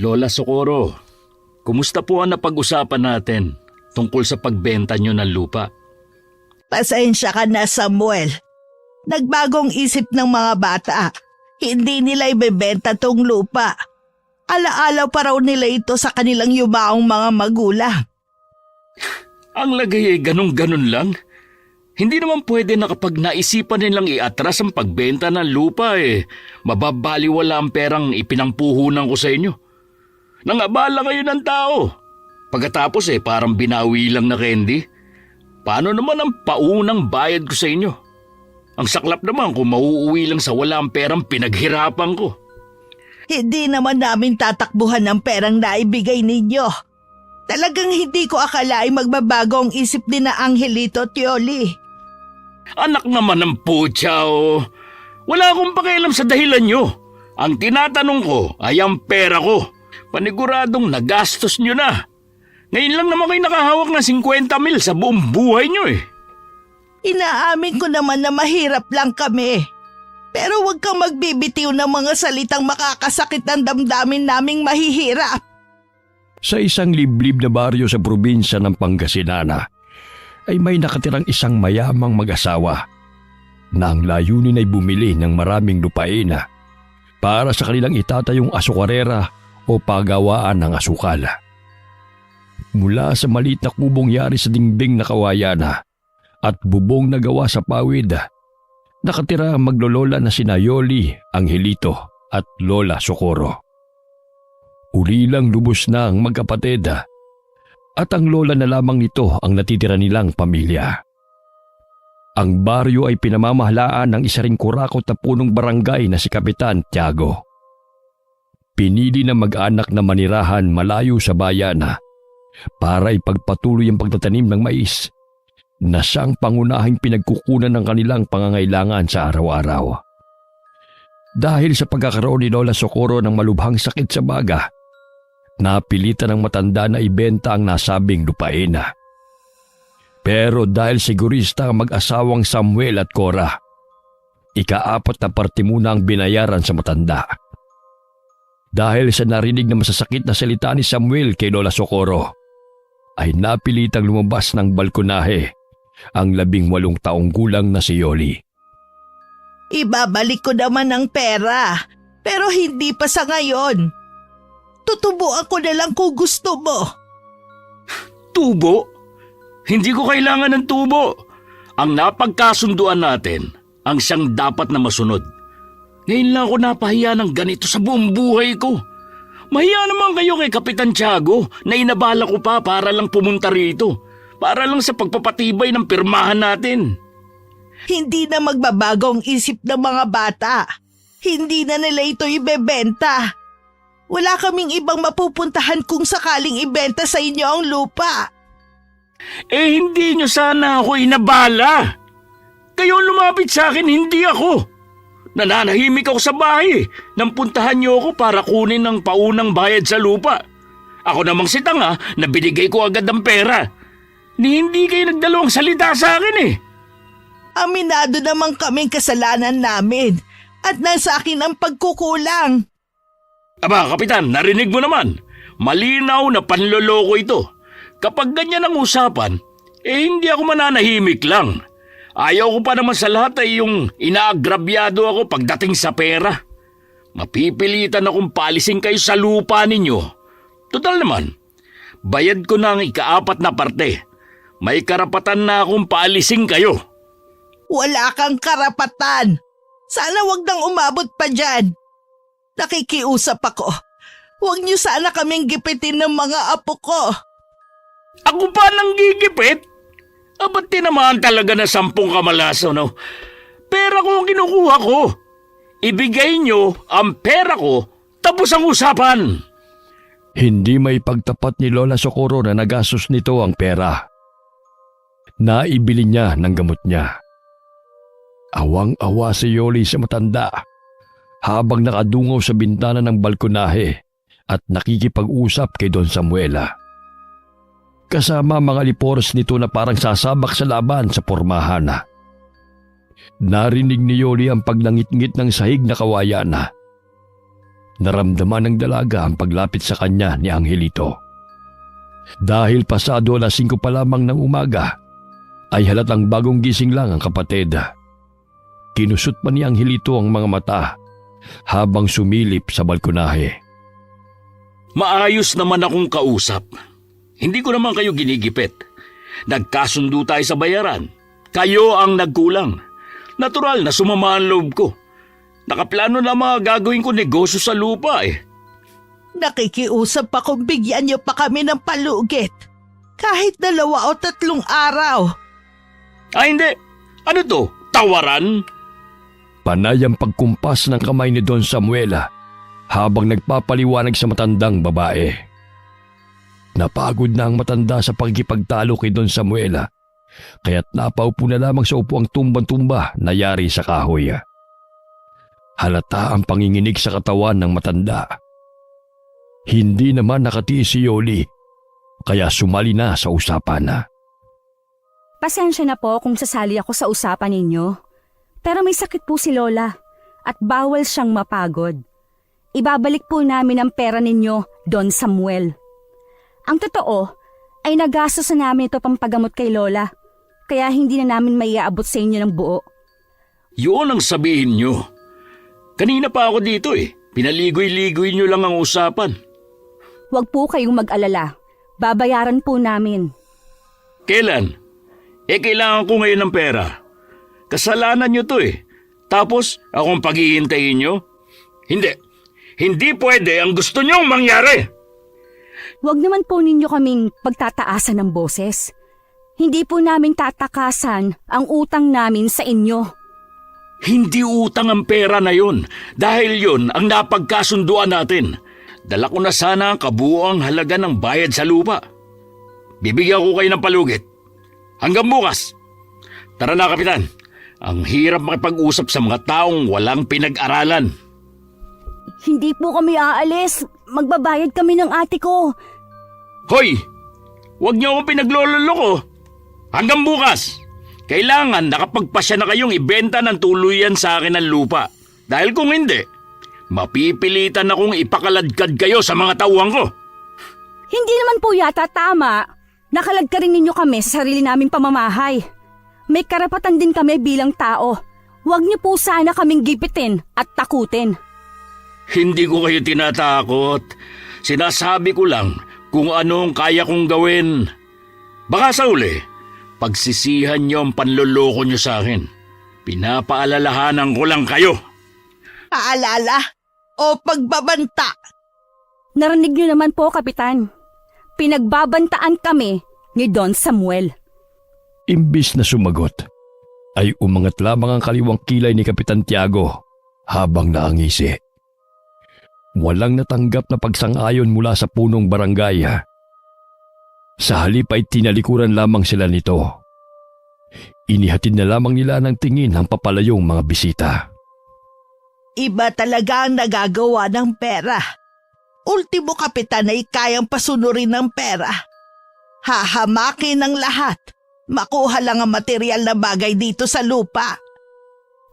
Lola Socorro, kumusta po ang napag-usapan natin tungkol sa pagbenta nyo ng lupa? Pasensya ka na, Samuel. Nagbagong isip ng mga bata. Hindi nila ibebenta tong lupa. Alaalaw pa raw nila ito sa kanilang yumaong mga magulang. Ang lagay ay ganun-ganun lang. Hindi naman pwede na kapag naisipan nilang iatras ang pagbenta ng lupa mababaliwala ang perang ipinangpuhunan ko sa inyo. Nangabala kayo ng tao. Pagkatapos parang binawi lang na candy. Paano naman ang paunang bayad ko sa inyo? Ang saklap naman kung mauuwi lang sa wala ang perang pinaghirapan ko. Hindi naman namin tatakbuhan ng perang naibigay ninyo. Talagang hindi ko akalaing magbabago ang isip ni na Angelito at Yoli. Anak naman ng putya Wala akong pakialam sa dahilan nyo. Ang tinatanong ko ay ang pera ko. Paniguradong nagastos nyo na. Ngayon lang naman kayo nakahawak ng 50,000 sa buong buhay nyo Inaamin ko naman na mahirap lang kami. Pero huwag kang magbibitiw ng mga salitang makakasakit ng damdamin naming mahihirap. Sa isang liblib na baryo sa probinsya ng Pangasinan ay may nakatirang isang mayamang mag-asawa na ang layunin ay bumili ng maraming lupain para sa kanilang itatayong asukarera o pagawaan ng asukal. Mula sa maliit na kubong yari sa dingbing na kawayan at bubong na gawa sa pawid, nakatira ang maglolola na sina Yoli, Angelito at Lola Socorro. Ulilang lubos na ang magkapatid at ang lola na lamang nito ang natitira nilang pamilya. Ang baryo ay pinamamahalaan ng isa ring kurakot na punong barangay na si Kapitan Tiago. Pinili ng mag-anak na manirahan malayo sa bayan para ipagpatuloy ang pagtatanim ng mais na siyang pangunahing pinagkukunan ng kanilang pangangailangan sa araw-araw. Dahil sa pagkakaroon ni Lola Socorro ng malubhang sakit sa baga, napilitan ng matanda na ibenta ang nasabing lupain. Pero dahil sigurista ang mag-asawang Samuel at Cora, ika-4 na parte muna ang binayaran sa matanda. Dahil sa narinig na masasakit na salita ni Samuel kay Lola Socorro, ay napilitang lumabas ng balkonahe ang 18 taong gulang na si Yoli. Ibabalik ko naman ang pera, pero hindi pa sa ngayon. Tutubuan ko na lang kung gusto mo. Tubo? Hindi ko kailangan ng tubo. Ang napagkasunduan natin ang siyang dapat na masunod. Ngayon lang ako napahiya ng ganito sa buong buhay ko. Mahiya naman kayo kay Kapitan Tiago na inabala ko pa para lang pumunta rito. Para lang sa pagpapatibay ng pirmahan natin. Hindi na magbabago ang isip ng mga bata. Hindi na nila ito ibebenta. Wala kaming ibang mapupuntahan kung sakaling ibenta sa inyo ang lupa. Hindi nyo sana ako inabala. Kayo lumapit sa akin, hindi ako. Nananahimik ako sa bahay nang puntahan nyo ako para kunin ng paunang bayad sa lupa. Ako namang si tanga na binigay ko agad ang pera. Hindi kayo nagdalawang salita sa akin Aminado naman kaming kasalanan namin at nasa akin ang pagkukulang. Aba, Kapitan, narinig mo naman. Malinaw na panloloko ito. Kapag ganyan ang usapan, hindi ako mananahimik lang. Ayaw ko pa naman sa lahat ay yung inaagrabyado ako pagdating sa pera. Mapipilitan akong paalisin kayo sa lupa ninyo. Total naman, bayad ko na ang ika-4 na parte. May karapatan na akong paalisin kayo. Wala kang karapatan. Sana wag nang umabot pa dyan. Nakikiusap ako. Huwag niyo sana kaming gipitin ng mga apo ko. Ako pa nang gigipit? Ba't tinamaan talaga na 10 kamalaso, no? Pera ko ang kinukuha ko. Ibigay nyo ang pera ko, tapos ang usapan. Hindi may pagtapat ni Lola Socorro na nagastos nito ang pera. Naibili niya ng gamot niya. Awang-awa si Yoli sa matanda habang nakadungaw sa bintana ng balkonahe at nakikipag-usap kay Don Samuela. Kasama mga liporos nito na parang sasabak sa laban sa pormahan. Narinig ni Yoli ang paglangit-ngit ng sahig na kawayan. Naramdaman ng dalaga ang paglapit sa kanya ni Angelito. Dahil pasado 5 pa lamang ng umaga, ay halatang bagong gising lang ang kapatid. Kinusot pa ni Angelito ang mga mata habang sumilip sa balkonahe. Maayos naman akong kausap. Hindi ko naman kayo ginigipit. Nagkasundo tayo sa bayaran. Kayo ang nagkulang. Natural na sumama ang loob ko. Nakaplano na mga gagawin ko negosyo sa lupa eh. Nakikiusap pa kung bigyan niyo pa kami ng palugit. Kahit 2 o 3 araw. Hindi. Ano to? Tawaran? Panay ang pagkumpas ng kamay ni Don Samuel habang nagpapaliwanag sa matandang babae. Napagod na ang matanda sa pagkipagtalo kay Don Samuel, kaya't napaupo na lamang sa upuang tumbang-tumba na yari sa kahoy. Halata ang panginginig sa katawan ng matanda. Hindi naman nakatiis si Yoli, kaya sumali na sa usapan. Pasensya na po kung sasali ako sa usapan ninyo. Pero may sakit po si Lola at bawal siyang mapagod. Ibabalik po namin ang pera ninyo, Don Samuel. Ang totoo ay nagastos na namin ito pampagamot kay Lola, kaya hindi na namin maiaabot sa inyo ng buo. Yun ang sabihin nyo. Kanina pa ako dito eh. Pinaligoy-ligoy nyo lang ang usapan. Huwag po kayong mag-alala. Babayaran po namin. Kailan? Kailangan ko ngayon ng pera. Kasalanan nyo to eh. Tapos, akong paghihintayin nyo? Hindi. Hindi pwede ang gusto nyong mangyari. Huwag naman po ninyo kaming pagtataasan ng boses. Hindi po namin tatakasan ang utang namin sa inyo. Hindi utang ang pera na yun. Dahil yun ang napagkasunduan natin. Dala ko na sana ang kabuoang halaga ng bayad sa lupa. Bibigyan ko kayo ng palugit. Hanggang bukas. Tara na, Kapitan. Ang hirap makipag-usap sa mga taong walang pinag-aralan. Hindi po kami aalis. Magbabayad kami ng ate ko. Hoy! Huwag niyo akong pinaglololoko. Hanggang bukas. Kailangan nakapagpasya na kayong ibenta ng tuluyan sa akin ng lupa. Dahil kung hindi, mapipilitan akong ipakaladkad kayo sa mga tauhan ko. Hindi naman po yata tama. Nakaladka rin ninyo kami sa sarili naming pamamahay. May karapatan din kami bilang tao. Huwag niyo po sana kaming gipitin at takutin. Hindi ko kayo tinatakot. Sinasabi ko lang kung anong kaya kong gawin. Baka sa uli, pagsisihan niyo ang panloloko niyo sa akin. Pinapaalalahanan ko lang kayo. Paalala o pagbabanta? Narinig niyo naman po, Kapitan. Pinagbabantaan kami ni Don Samuel. Imbis na sumagot, ay umangat lamang ang kaliwang kilay ni Kapitan Tiago habang naangisi. Walang natanggap na pagsang-ayon mula sa punong barangay. Sa halip ay tinalikuran lamang sila nito. Inihatid na lamang nila ng tingin ang papalayong mga bisita. Iba talaga ang nagagawa ng pera. Ultimo kapitan ay kayang pasunurin ng pera. Hahamakin ng lahat. Makuha lang ang material na bagay dito sa lupa.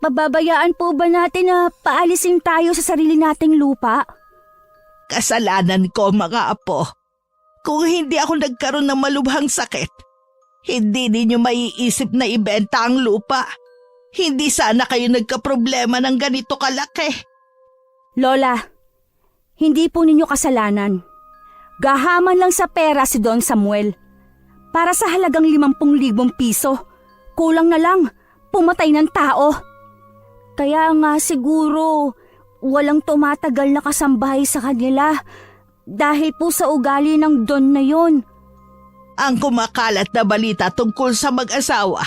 Pababayaan po ba natin na paalisin tayo sa sarili nating lupa? Kasalanan ko, mga apo. Kung hindi ako nagkaroon ng malubhang sakit, hindi ninyo maiisip na ibenta ang lupa. Hindi sana kayo nagkaproblema ng ganito kalaki. Lola, hindi po ninyo kasalanan. Gahaman lang sa pera si Don Samuel. Para sa halagang 50,000 piso, kulang na lang, pumatay ng tao. Kaya nga siguro walang tumatagal na kasambahay sa kanila dahil po sa ugali ng Don na yon. Ang kumakalat na balita tungkol sa mag-asawa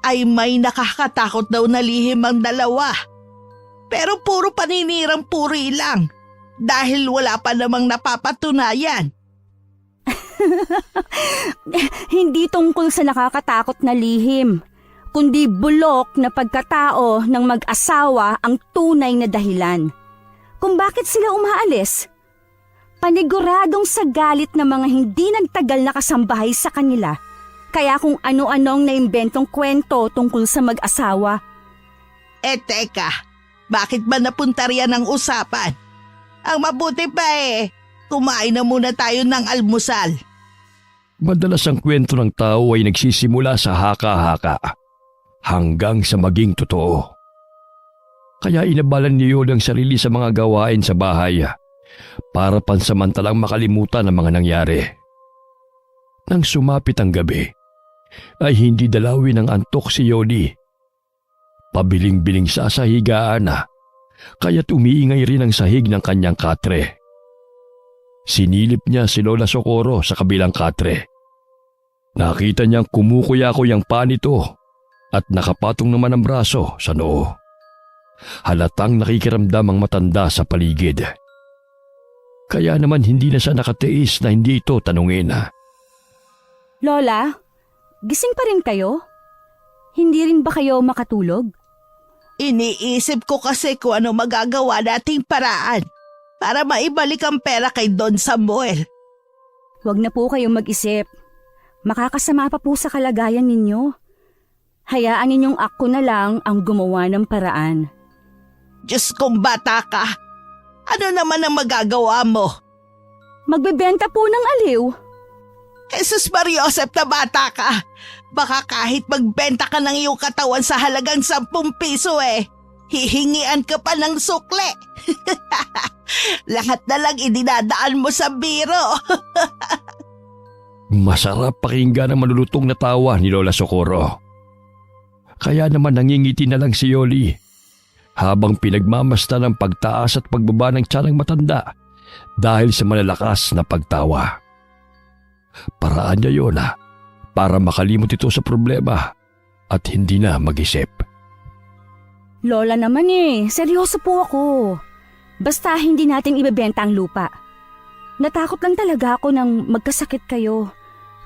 ay may nakakatakot daw na lihim ang dalawa. Pero puro paninirang puri lang dahil wala pa namang napapatunayan. Hindi tungkol sa nakakatakot na lihim, kundi bulok na pagkatao ng mag-asawa ang tunay na dahilan kung bakit sila umaalis. Paniguradong sa galit ng mga hindi nagtagal na kasambahay sa kanila, kaya kung ano-anong naimbentong kwento tungkol sa mag-asawa. Teka, bakit ba napunta riyan ang usapan? Ang mabuti pa kumain na muna tayo ng almusal. Madalas ang kwento ng tao ay nagsisimula sa haka-haka hanggang sa maging totoo. Kaya inabalan ni Yoli ang sarili sa mga gawain sa bahay para pansamantalang makalimutan ang mga nangyari. Nang sumapit ang gabi, ay hindi dalawin ng antok si Yoli. Pabiling-biling siya sa higaan kaya't umiingay rin ang sahig ng kanyang katre. Sinilip niya si Lola Socorro sa kabilang katre. Nakita niyang kumukuya-kuy ang paa nito at nakapatong naman ang braso sa noo. Halatang nakikiramdam ang matanda sa paligid. Kaya naman hindi na siya nakatiis na hindi ito tanungin. Lola, gising pa rin kayo? Hindi rin ba kayo makatulog? Iniisip ko kasi kung ano magagawa nating paraan para maibalik ang pera kay Don Samuel. Huwag na po kayong mag-isip. Makakasama pa po sa kalagayan ninyo. Hayaan ninyong ako na lang ang gumawa ng paraan. Diyos kong bata ka, ano naman ang magagawa mo? Magbebenta po ng aliw. Jesus Mariosep na bata ka, baka kahit magbenta ka ng iyong katawan sa halagang 10 piso hihingian ka pa ng sukle. Lahat na lang idinadaan mo sa biro. Masarap pakinggan ang malulutong na tawa ni Lola Socorro. Kaya naman nangingiti na lang si Yoli habang pinagmamasta ng pagtaas at pagbaba ng tiyanang matanda dahil sa malalakas na pagtawa. Paraan niya yun para makalimot ito sa problema at hindi na mag-isip. Lola naman seryoso po ako. Basta hindi natin ibebenta ang lupa. Natakot lang talaga ako nang magkasakit kayo.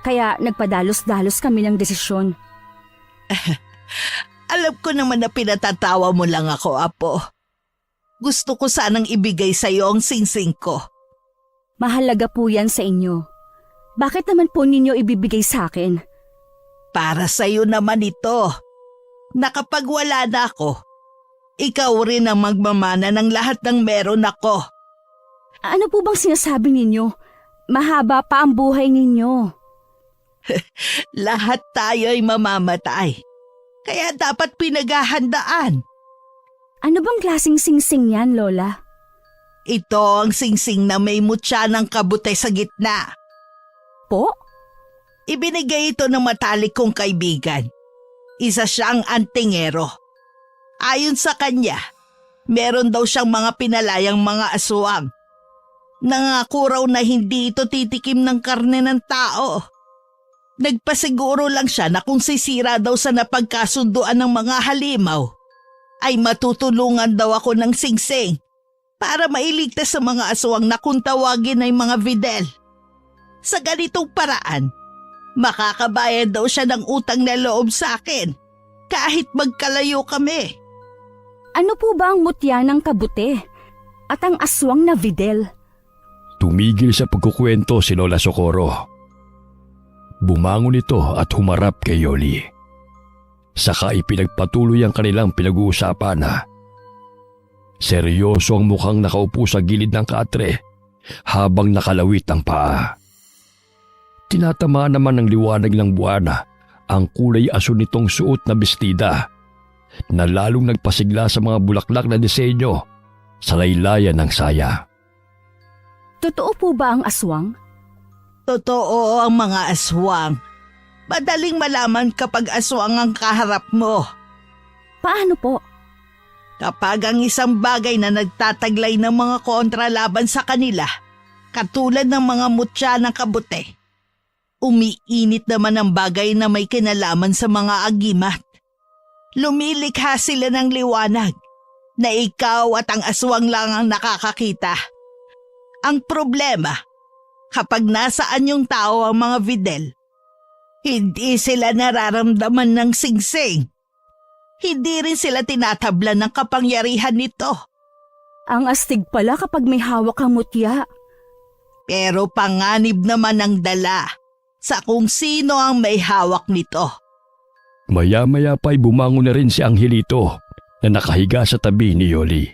Kaya nagpadalos-dalos kami ng desisyon. Alam ko naman na pinatatawa mo lang ako, Apo. Gusto ko sanang ibigay sa iyo ang singsing ko. Mahalaga po yan sa inyo. Bakit naman po ninyo ibibigay sa akin? Para sa iyo naman ito. Na kapag wala na ako, ikaw rin ang magmamana ng lahat ng meron ako. Ano po bang sinasabi ninyo? Mahaba pa ang buhay ninyo. Lahat tayo ay mamamatay. Kaya dapat pinaghahandaan. Ano bang klaseng singsing yan, Lola? Ito ang singsing na may mutya ng kabutay sa gitna. Po? Ibinigay ito ng matalik kong kaibigan. Isa siyang antingero. Ayon sa kanya, meron daw siyang mga pinalayang mga aswang. Nangako raw na hindi ito titikim ng karne ng tao. Nagpasiguro lang siya na kung sisira daw sa napagkasunduan ng mga halimaw, ay matutulungan daw ako ng singsing para mailigtas sa mga aswang na kung tawagin ay mga videl. Sa ganitong paraan, makakabayad daw siya ng utang na loob sa akin kahit magkalayo kami. Ano po ba ang mutya ng kabute at ang aswang na videl? Tumigil sa pagkukwento si Lola Socorro. Bumangon ito at humarap kay Yoli. Saka ipinagpatuloy ang kanilang pinag-uusapan. Seryoso ang mukhang nakaupo sa gilid ng katre habang nakalawit ang paa. Tinatamaan naman ng liwanag ng buwan ang kulay aso nitong suot na bestida na lalong nagpasigla sa mga bulaklak na disenyo sa laylayan ng saya. Totoo po ba ang aswang? Totoo ang mga aswang. Madaling malaman kapag aswang ang kaharap mo. Paano po? Kapag ang isang bagay na nagtataglay ng mga kontra laban sa kanila, katulad ng mga mutya ng kabute, umiinit naman ang bagay na may kinalaman sa mga agimat. Lumilikha sila ng liwanag na ikaw at ang aswang lang ang nakakakita. Ang problema, kapag nasaan yung tao ang mga videl, hindi sila nararamdaman ng singsing. Hindi rin sila tinatablan ng kapangyarihan nito. Ang astig pala kapag may hawak ang mutya. Pero panganib naman ang dala sa kung sino ang may hawak nito. Maya-maya pa'y bumangon na rin si Angelito na nakahiga sa tabi ni Yoli.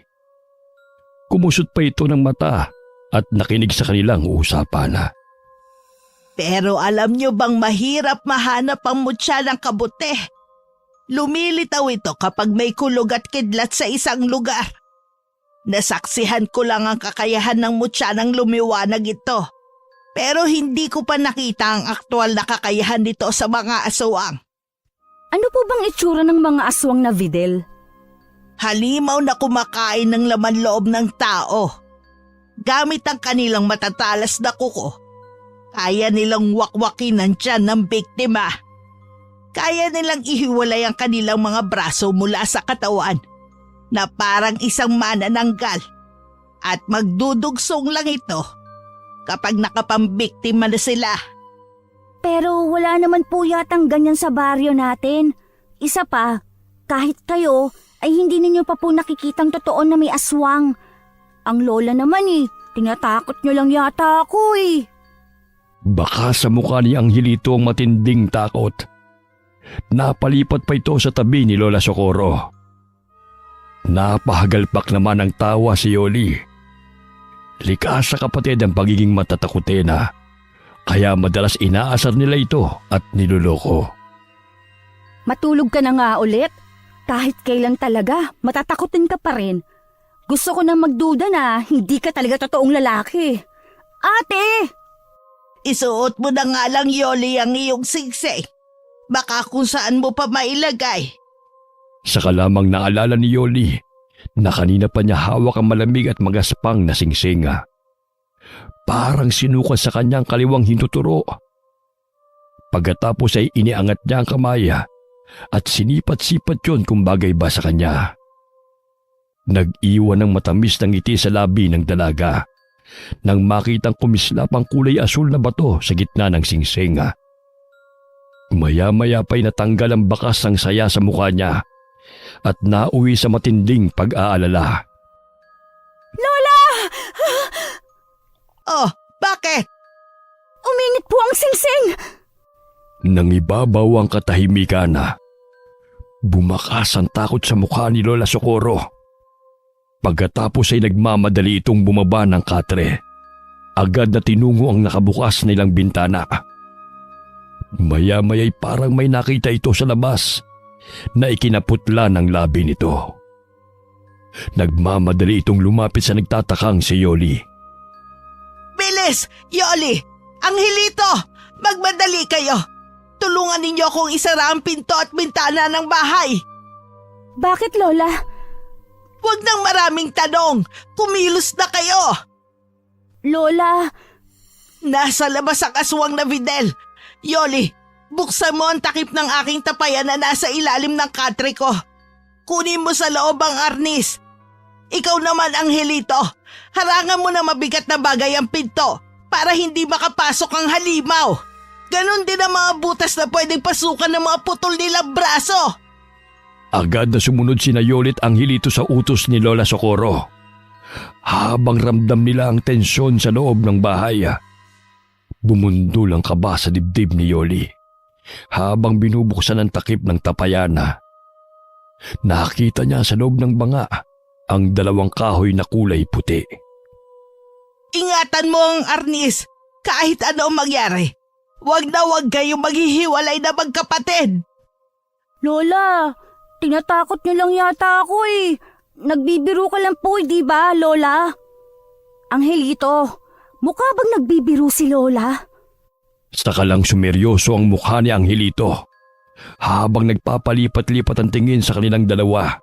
Kumusot pa ito ng mata at nakinig sa kanilang usapan. Pero alam nyo bang mahirap mahanap ang mutya ng kabute? Lumilitaw ito kapag may kulog at kidlat sa isang lugar. Nasaksihan ko lang ang kakayahan ng mutya ng lumiwanag ito. Pero hindi ko pa nakita ang aktwal na kakayahan nito sa mga aswang. Ano po bang itsura ng mga aswang na Videl? Halimaw na kumakain ng laman loob ng tao. Gamit ang kanilang matatalas na kuko, kaya nilang wakwakin ang tiyan ng biktima. Kaya nilang ihiwalay ang kanilang mga braso mula sa katawan na parang isang manananggal at magdudugsong lang ito kapag nakapambiktima na sila. Pero wala naman po yatang ganyan sa baryo natin. Isa pa, kahit kayo ay hindi ninyo pa po nakikitang totoo na may aswang. Ang lola naman tinatakot nyo lang yata ako Baka sa mukha ni Angelito ang matinding takot. Napalipat pa ito sa tabi ni Lola Socorro. Napahagalpak naman ang tawa si Yoli. Likas sa kapatid ang pagiging matatakutin kaya madalas inaasar nila ito at niloloko. Matulog ka na nga ulit. Kahit kailan talaga, matatakutin ka pa rin. Gusto ko na magduda na hindi ka talaga totoong lalaki. Ate! Isuot mo na nga lang, Yoli, ang iyong singsing. Baka kung saan mo pa mailagay. Saka lamang naalala ni Yoli na kanina pa niya hawak ang malamig at magaspang na singsinga. Parang sinukat sa kanyang kaliwang hintuturo. Pagkatapos ay iniangat niya ang kamay at sinipat-sipat yon kung bagay ba sa kanya. Nag-iwan ng matamis na ngiti sa labi ng dalaga nang makitang kumislap ang kulay asul na bato sa gitna ng singsinga. Maya-maya pa'y natanggal ang bakas ng saya sa mukha niya at nauwi sa matinding pag-aalala. Lola! Oh, bakit? Uminit po ang singsing! Nangibabaw ang katahimikan bumakas ang takot sa mukha ni Lola Socorro. Pagkatapos ay nagmamadali itong bumaba ng katre. Agad na tinungo ang nakabukas nilang bintana. Maya-maya'y parang may nakita ito sa labas na ikinaputla ng labi nito. Nagmamadali itong lumapit sa nagtatakang si Yoli. Bilis! Yoli! Angelito! Magmadali kayo! Tulungan ninyo akong isara ang pinto at bintana ng bahay! Bakit, Lola? Huwag nang maraming tanong! Kumilos na kayo! Lola! Nasa labas ang aswang na Videl! Yoli, buksan mo ang takip ng aking tapayan na nasa ilalim ng katre ko. Kunin mo sa loob ang arnis. Ikaw naman, Angelito, harangan mo na mabigat na bagay ang pinto para hindi makapasok ang halimaw. Ganon din ang mga butas na pwedeng pasukan ng mga putol nilang braso. Agad na sumunod sina Yolit Angelito sa utos ni Lola Socorro. Habang ramdam nila ang tensyon sa loob ng bahay, bumundol ang kaba sa dibdib ni Yoli habang binubuksan ang takip ng tapayana. Nakita niya sa loob ng banga ang dalawang kahoy na kulay puti. Ingatan mo ang arnis kahit ano ang mangyari. Huwag na huwag kayong maghihiwalay na magkapatid. Lola, tinatakot niyo lang yata ako Nagbibiro ka lang po, di ba, Lola? Angelito, mukha bang nagbibiro si Lola? Saka lang sumeryoso ang mukha ni Angelito habang nagpapalipat-lipat ang tingin sa kanilang dalawa.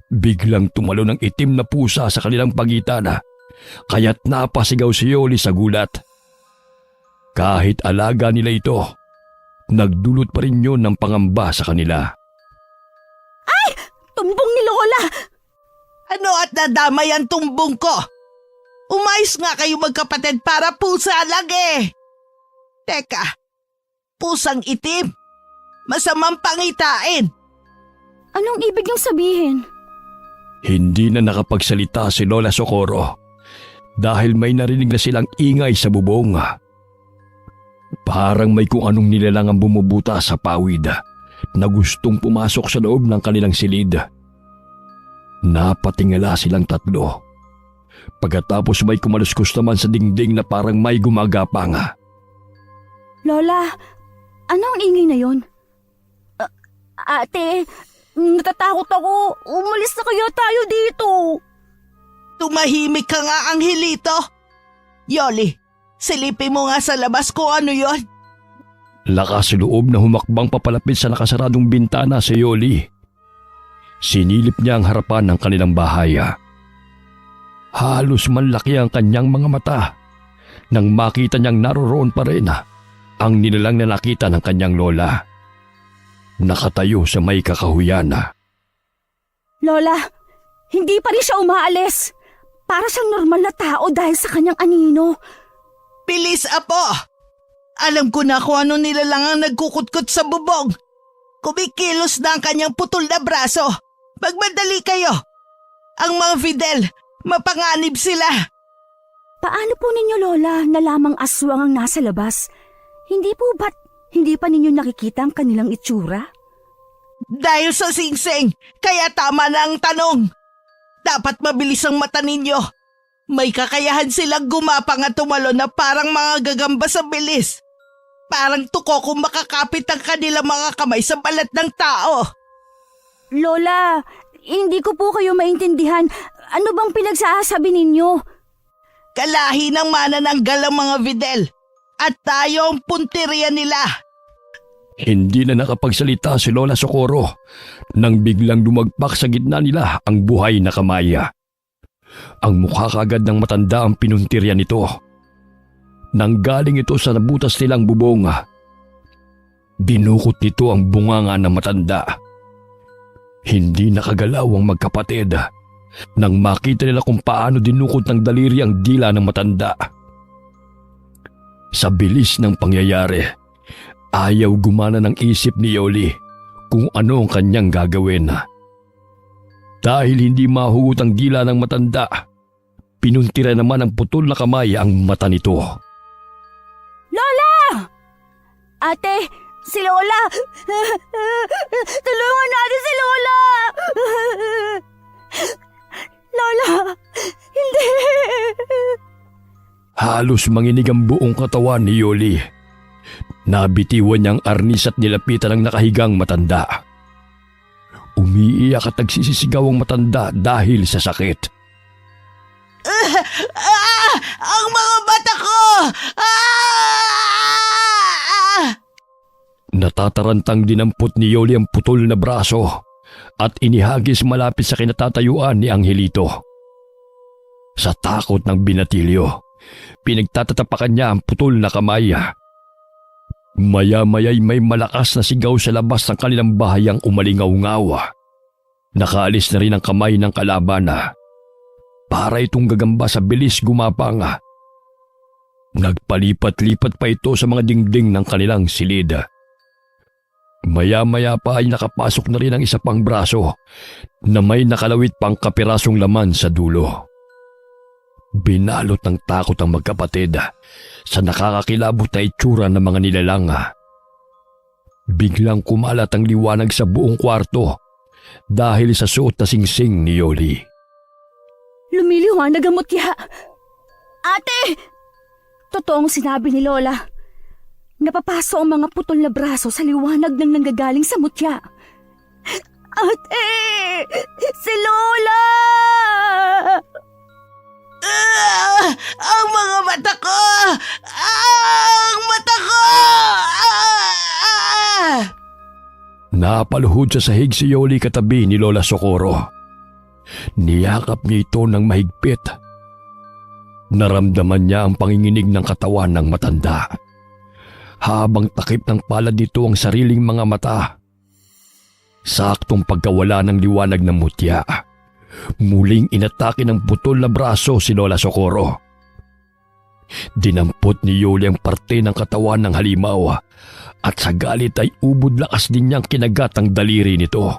Biglang tumalo ng itim na pusa sa kanilang pagitan kaya't napasigaw si Yoli sa gulat. Kahit alaga nila ito, nagdulot pa rin yun ng pangamba sa kanila. Tumbong ni Lola! Ano at nadamay ang tumbong ko? Umayos nga kayo magkapatid para pusa lang Teka, pusang itim. Masamang pangitain. Anong ibig niyong sabihin? Hindi na nakapagsalita si Lola Socorro dahil may narinig na silang ingay sa bubong. Parang may kung anong nilalang ang bumubuta sa pawid na gustong pumasok sa loob ng kanilang silid. Napatingala silang tatlo Pagkatapos may kumaluskos naman sa dingding na parang may gumagapang. Lola, ano ang ingay na yon? Ate, natatakot ako. Umalis na kaya tayo dito. Tumahimik ka nga, Angelito. Yoli, silipin mo nga sa labas kung ano yon. Lakas loob na humakbang papalapit sa nakasaradong bintana si Yoli. Sinilip niya ang harapan ng kanilang bahay. Halos manlaki ang kanyang mga mata nang makita niyang naroroon pa rin ang nilalang na nakita ng kanyang lola. Nakatayo sa may kakahuyan. Lola, hindi pa rin siya umaalis. Para siyang normal na tao dahil sa kanyang anino. Bilis, Apo! Alam ko na kung ano nilalang ang nagkukutkot sa bubong. Kumikilos na ang kanyang putol na braso. Magmadali kayo. Ang mga Fidel, mapanganib sila. Paano po ninyo, Lola, na lamang aswang ang nasa labas? Hindi po ba't hindi pa ninyo nakikita ang kanilang itsura? Dahil sa singsing, kaya tama na ang tanong. Dapat mabilis ang mata ninyo. May kakayahan silang gumapang at tumalon na parang mga gagamba sa bilis. Parang tuko kung makakapit ang kanilang mga kamay sa balat ng tao. Lola, hindi ko po kayo maintindihan. Ano bang pinagsasabi ninyo? Kalahi ng manananggal ang mga Videl. At tayo ang punteriya nila. Hindi na nakapagsalita si Lola Socorro nang biglang lumagpak sa gitna nila ang buhay na kamaya. Ang mukha kagad ng matanda ang pinuntirya nito. Nanggaling ito sa nabutas nilang bubong. Dinukot nito ang bunganga ng matanda. Hindi nakagalaw ang magkapatid nang makita nila kung paano dinukot ng daliri ang dila ng matanda. Sa bilis ng pangyayari, ayaw gumana ng isip ni Yoli kung ano ang kanyang gagawin. Dahil hindi mahugot ang dila ng matanda, pinuntira naman ang putol na kamay ang mata nito. Lola! Ate, si Lola! Tulungan natin si Lola! Lola! Hindi! Halos manginig ang buong katawan ni Yoli. Nabitiwan niyang arnis at nilapitan ang nakahigang matanda. Umiiyak at nagsisisigaw ang matanda dahil sa sakit. Ang mga bata ko! Natatarantang dinampot ni Yoli ang putol na braso at inihagis malapit sa kinatatayuan ni Angelito. Sa takot ng binatilyo, pinagtatatapakan niya ang putol na kamay. Maya-maya'y may malakas na sigaw sa labas ng kanilang bahay ang umalingaw-ngaw. Nakaalis na rin ang kamay ng kalaban. Para itong gagamba sa bilis gumapang. Nagpalipat-lipat pa ito sa mga dingding ng kanilang silid. Maya-maya pa ay nakapasok na rin ang isa pang braso na may nakalawit pang kapirasong laman sa dulo. Binalot ng takot ang magkapatid sa nakakakilabot na itsura ng mga nilalang. Biglang kumalat ang liwanag sa buong kwarto dahil sa suot na singsing ni Yoli. Lumiliwanag ang mutya. Ate! Totoong sinabi ni Lola. Napapaso ang mga putol na braso sa liwanag ng nanggagaling sa mutya. Ate! Si Lola! Ang mga mata ko! Ang mata ko! Napaluhod sa sahig si Yoli katabi ni Lola Socorro. Niyakap niya ito ng mahigpit. Naramdaman niya ang panginginig ng katawan ng matanda. Habang takip ng palad nito ang sariling mga mata. Saktong pagkawala ng liwanag ng mutya, muling inatake ng putol na braso si Lola Socorro. Dinampot ni Yoli ang parte ng katawan ng halimaw at sa galit ay ubod lakas din niyang kinagat ang daliri nito.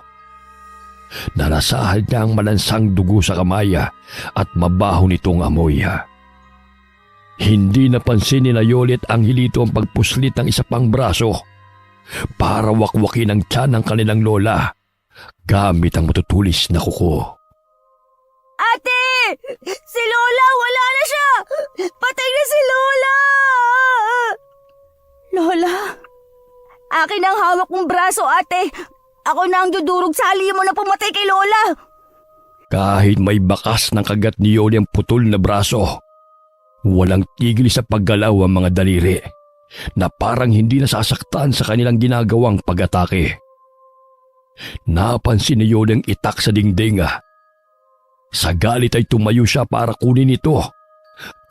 Narasahan niya ang malansang dugo sa kamay at mabaho nitong amoy. Hindi napansin ni Yoli at Angelito ang pagpuslit ng isa pang braso para wakwakin ang tiyan ng kanilang lola gamit ang matutulis na kuko. Ate! Si Lola! Akin ang hawak mong braso, ate. Ako na ang dudurog sa halimaw na pumatay kay Lola. Kahit may bakas ng kagat ni Yoli ang putol na braso, walang tigil sa paggalaw ang mga daliri na parang hindi nasasaktan sa kanilang ginagawang pag-atake. Napansin ni Yoli ang itak sa dingding. Sa galit ay tumayo siya para kunin ito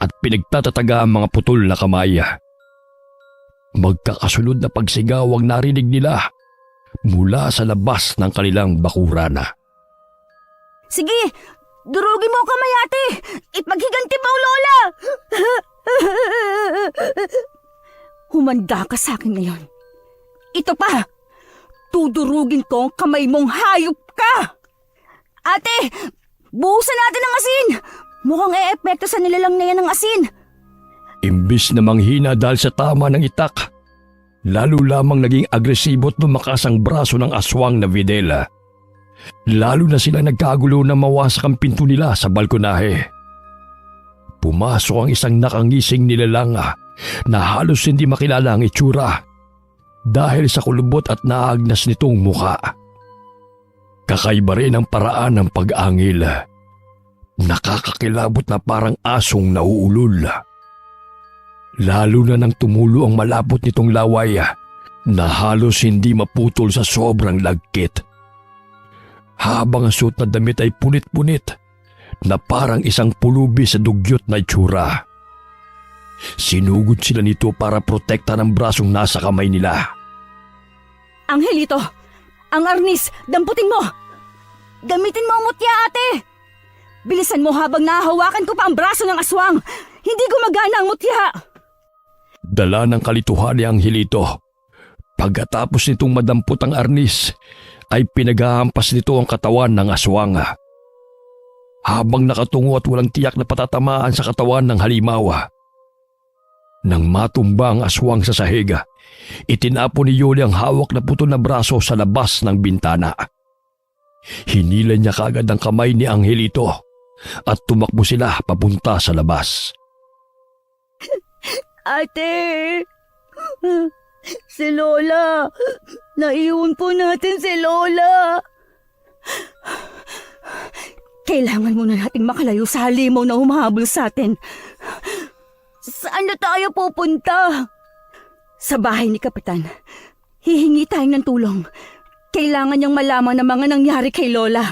at pinagtatataga ang mga putol na kamay. Magkakasunod na pagsigaw ang narinig nila mula sa labas ng kanilang bakuran. Sige, durugin mo ang kamay, ate. Ipaghiganti mo, Lola. Humanda ka sa akin ngayon. Ito pa, tudurugin ko ang kamay mong hayop ka. Ate, buhusan natin ng asin. Mukhang e-epekto sa nilalang na yan ng asin. Imbis na manghina dahil sa tama ng itak, lalo lamang naging agresibo at lumakas ang braso ng aswang na Videla. Lalo na sila nagkagulo na mawasak ang pinto nila sa balkonahe. Pumasok ang isang nakangising nilalang na halos hindi makilala ang itsura dahil sa kulubot at naagnas nitong muka. Kakaiba rin ang paraan ng pag-angil. Nakakakilabot na parang asong nauulol. Lalo na nang tumulo ang malapot nitong laway na halos hindi maputol sa sobrang lagkit. Habang ang suot na damit ay punit-punit na parang isang pulubi sa dugyot na itsura. Sinugod sila nito para protekta ng brasong nasa kamay nila. Angelito, ang arnis, damputin mo. Gamitin mo ang mutya, ate. Bilisan mo habang nahahawakan ko pa ang braso ng aswang. Hindi gumagana ang mutya. Dala ng kalituhan ni Angelito. Pagkatapos nitong madampot ang arnis, ay pinaghahampas nito ang katawan ng aswang. Habang nakatungo at walang tiyak na patatamaan sa katawan ng halimaw. Nang matumba ang aswang sa sahig, itinapon ni Yoli ang hawak na putol na braso sa labas ng bintana. Hinila niya kaagad ang kamay ni Angelito at tumakbo sila papunta sa labas. Ate, si Lola. Naiwan po natin si Lola. Kailangan muna nating makalayo sa halimaw na humahabol sa atin. Saan na tayo pupunta? Sa bahay ni Kapitan. Hihingi tayo ng tulong. Kailangan niyang malaman ang mga nangyari kay Lola.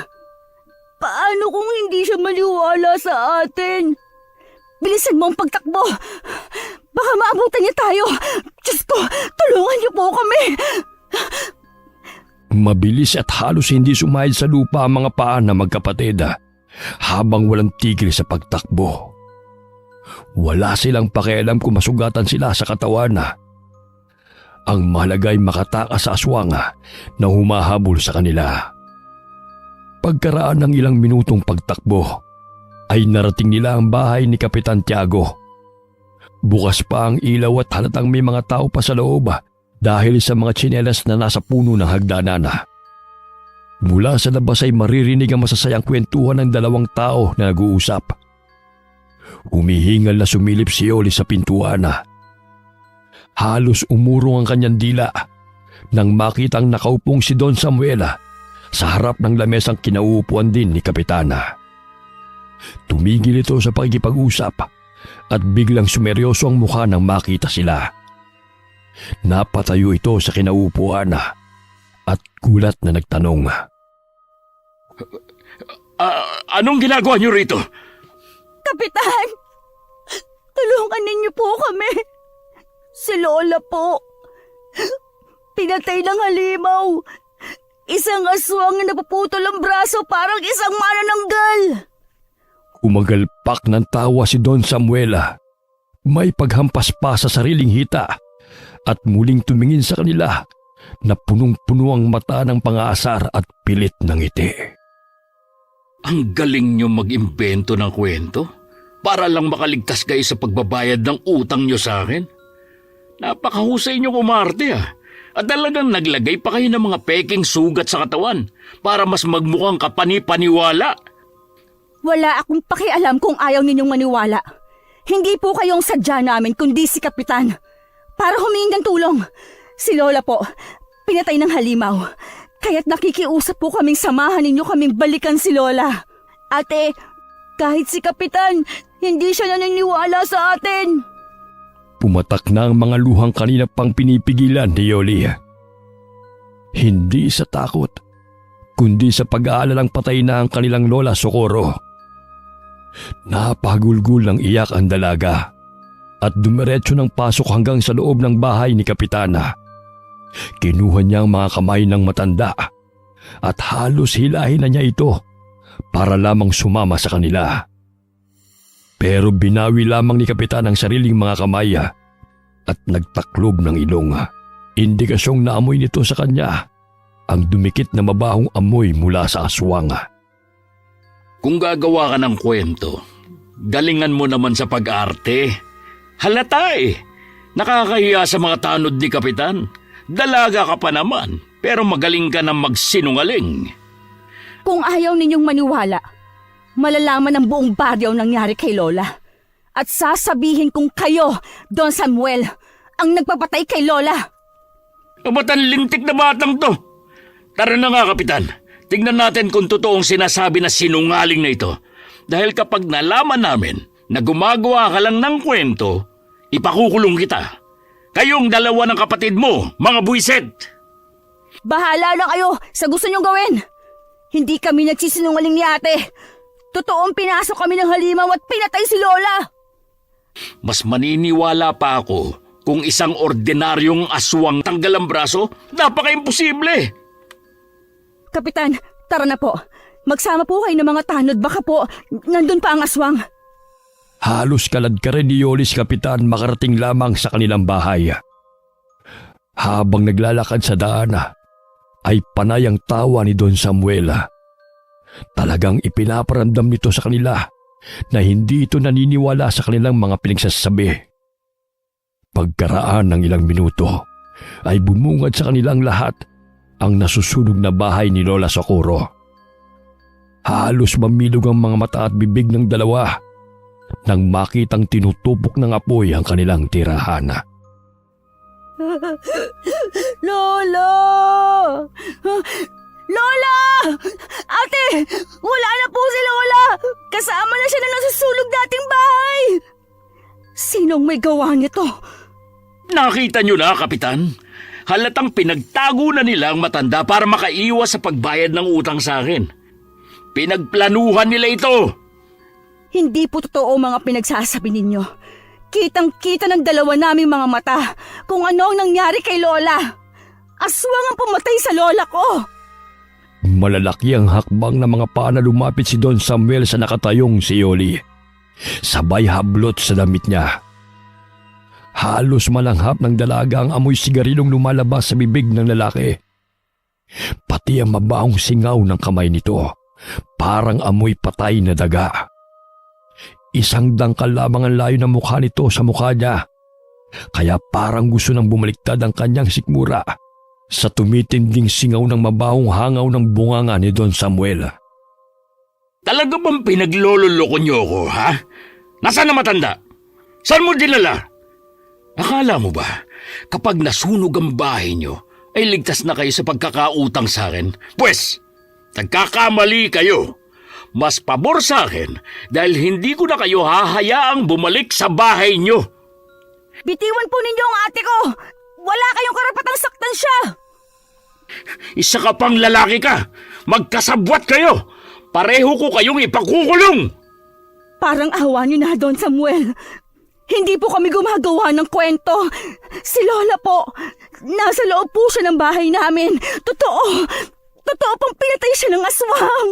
Paano kung hindi siya maniwala sa atin? Bilisan mo ang pagtakbo. Baka maabutan niya tayo. Diyos ko, tulungan niyo po kami. Mabilis at halos hindi sumahid sa lupa ang mga paa ng magkapatid habang walang tigil sa pagtakbo. Wala silang pakialam kung masugatan sila sa katawan. Ang mahalaga ay makatakas sa aswang na humahabol sa kanila. Pagkaraan ng ilang minutong pagtakbo, ay narating nila ang bahay ni Kapitan Tiago. Bukas pa ang ilaw at halatang may mga tao pa sa loob dahil sa mga tsinelas na nasa puno ng hagdanan. Mula sa labas ay maririnig ang masasayang kwentuhan ng dalawang tao na nag-uusap. Humihingal na sumilip si Yoli sa pintuan. Halos umurong ang kanyang dila nang makitang nakaupong si Don Samuel sa harap ng lamesang kinauupuan din ni Kapitana. Tumigil ito sa pakikipag-usap at biglang sumeryoso ang mukha nang makita sila. Napatayo ito sa kinauupuan at gulat na nagtanong. Anong ginagawa niyo rito? Kapitan, tulungan ninyo po kami. Si Lola po. Pinatay ng halimaw. Isang aswang na napuputol ang braso parang isang manananggal. Umagalpak ng tawa si Don Samuel. May paghampas pa sa sariling hita at muling tumingin sa kanila na punong-puno ang mata ng pang-aasar at pilit ng ngiti. Ang galing niyo mag-imbento ng kwento para lang makaligtas kayo sa pagbabayad ng utang niyo sa akin. Napakahusay niyo kumarte At talagang naglagay pa kayo ng mga peking sugat sa katawan para mas magmukhang kapani-paniwala. Wala akong pakialam kung ayaw ninyong maniwala. Hindi po kayong sadya namin kundi si Kapitan. Para humingi ng tulong. Si Lola po, pinatay ng halimaw. Kaya't nakikiusap po kaming samahan ninyo kaming balikan si Lola. Ate, kahit si Kapitan, hindi siya naniniwala sa atin. Pumatak na ang mga luhang kanina pang pinipigilan ni Yoli. Hindi sa takot, kundi sa pag-aalalang patay na ang kanilang lola Socorro. Napagulgul ng iyak ang dalaga at dumiretso ng pasok hanggang sa loob ng bahay ni Kapitana. Kinuha niya ang mga kamay ng matanda at halos hilahin na niya ito para lamang sumama sa kanila. Pero binawi lamang ni Kapitan ang sariling mga kamay at nagtaklob ng ilong. Indikasyong naamoy nito sa kanya ang dumikit na mabahong amoy mula sa aswang. Kung gagawa ka ng kwento, galingan mo naman sa pag-arte. Halata eh. Nakakahiya sa mga tanod ni Kapitan. Dalaga ka pa naman, pero magaling ka na magsinungaling. Kung ayaw ninyong maniwala, malalaman ng buong baryo ang nangyari kay Lola. At sasabihin kong kayo, Don Samuel, ang nagpapatay kay Lola. Ba't ang lintik na batang to? Tara na nga, Kapitan. Tignan natin kung totoong sinasabi na sinungaling na ito. Dahil kapag nalaman namin na gumagawa ka lang ng kwento, ipakukulong kita. Kayong dalawa ng kapatid mo, mga buwiset! Bahala na kayo sa gusto nyong gawin. Hindi kami nagsisinungaling ni ate. Totoong pinasok kami ng halimaw at pinatay si Lola. Mas maniniwala pa ako kung isang ordinaryong aswang tanggal ang braso, napaka-imposible! Kapitan, tara na po. Magsama po kayo ng mga tanod. Baka po, nandun pa ang aswang. Halos kalad ka rin ni Yolis Kapitan makarating lamang sa kanilang bahay. Habang naglalakad sa daan, ay panay ang tawa ni Don Samuel. Talagang ipinaparamdam nito sa kanila na hindi ito naniniwala sa kanilang mga pinagsasabi. Pagkaraan ng ilang minuto, ay bumungad sa kanilang lahat ang nasusunog na bahay ni Lola Socorro. Halos mamilog ang mga mata at bibig ng dalawa nang makitang tinutupok ng apoy ang kanilang tirahan. Lola! Lola! Ate! Wala na po si Lola! Kasama na siya na nasusunog dating bahay! Sinong may gawa nito? Nakita niyo na, Kapitan? Halatang pinagtago na nila ang matanda para makaiwas sa pagbayad ng utang sa akin. Pinagplanuhan nila ito! Hindi po totoo mga pinagsasabi ninyo. Kitang-kita ng dalawa naming mga mata kung ano ang nangyari kay Lola. Aswang ang pumatay sa lola ko. Malalaki ang hakbang ng mga paa na lumapit si Don Samuel sa nakatayong si Yoli. Sabay hablot sa damit niya. Halos malanghap ng dalaga ang amoy sigarilong lumalabas sa bibig ng lalaki. Pati ang mabaong singaw ng kamay nito, parang amoy patay na daga. Isang dangkal lamang ang layo ng mukha nito sa mukha niya, kaya parang gusto nang bumaliktad ang kanyang sikmura sa tumitinding singaw ng mabahong hangaw ng bunganga ni Don Samuel. Talaga bang pinaglololoko niyo ako, ha? Nasaan na matanda? Saan mo dinala? Akala mo ba, kapag nasunog ang bahay niyo, ay ligtas na kayo sa pagkakautang sa akin? Pwes, nagkakamali kayo. Mas pabor sa akin dahil hindi ko na kayo hahayaang bumalik sa bahay niyo. Bitiwan po ninyo ang ate ko! Wala kayong karapatang saktan siya! Isa ka pang lalaki ka! Magkasabwat kayo! Pareho ko kayong ipakukulong! Parang awa niyo na, Don Samuel. Hindi po kami gumagawa ng kwento. Si Lola po, nasa loob po siya ng bahay namin. Totoo pong pinatay siya ng aswang.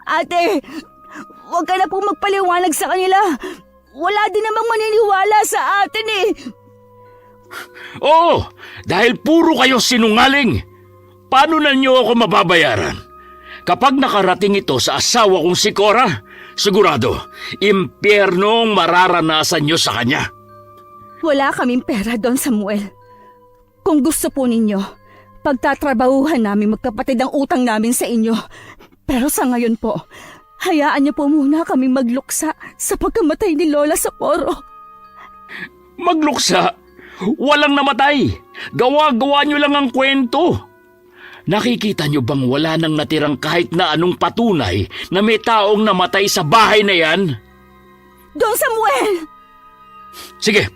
Ate, huwag ka na po magpaliwanag sa kanila. Wala din namang maniniwala sa atin eh. Oo, dahil puro kayo sinungaling. Paano na niyo ako mababayaran? Kapag nakarating ito sa asawa kong si Cora, sigurado, impyerno ang mararanasan niyo sa kanya. Wala kaming pera, Don Samuel. Kung gusto po ninyo, pagtatrabahuhan namin magkapatid ang utang namin sa inyo. Pero sa ngayon po, hayaan niyo po muna kami magluksa sa pagkamatay ni Lola Socorro. Magluksa! Walang namatay! Gawa-gawa niyo lang ang kwento! Nakikita niyo bang wala nang natirang kahit na anong patunay na may taong namatay sa bahay na yan? Don Samuel! Sige,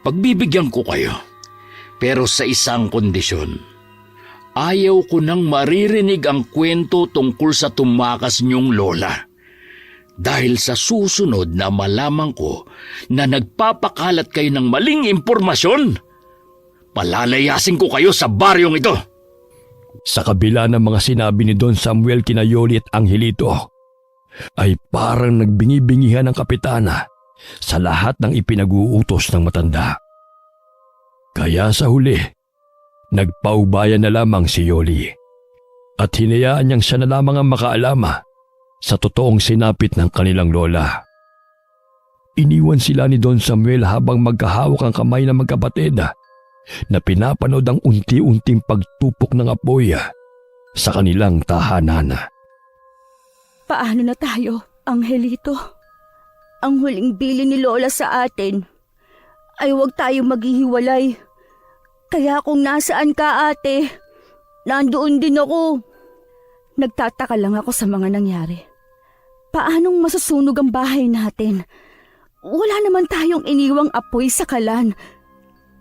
pagbibigyan ko kayo. Pero sa isang kondisyon. Ayaw ko nang maririnig ang kwento tungkol sa tumakas niyong lola. Dahil sa susunod na malaman ko na nagpapakalat kayo ng maling impormasyon, palalayasin ko kayo sa baryong ito. Sa kabila ng mga sinabi ni Don Samuel kina Yoli at Angelito, ay parang nagbingi-bingihan ang kapitana sa lahat ng ipinag-uutos ng matanda. Kaya sa huli, nagpaubayan na lamang si Yoli at hinayaan niyang siya na lamang ang makaalama sa totoong sinapit ng kanilang lola. Iniwan sila ni Don Samuel habang magkahawak ang kamay ng magkapatid na pinapanood ang unti-unting pagtupok ng apoy sa kanilang tahanan. Paano na tayo, Angelito? Ang huling bilin ni Lola sa atin ay huwag tayong maghihiwalay. Kaya kung nasaan ka, ate, nandoon din ako. Nagtataka lang ako sa mga nangyari. Paanong masusunog ang bahay natin? Wala naman tayong iniwang apoy sa kalan.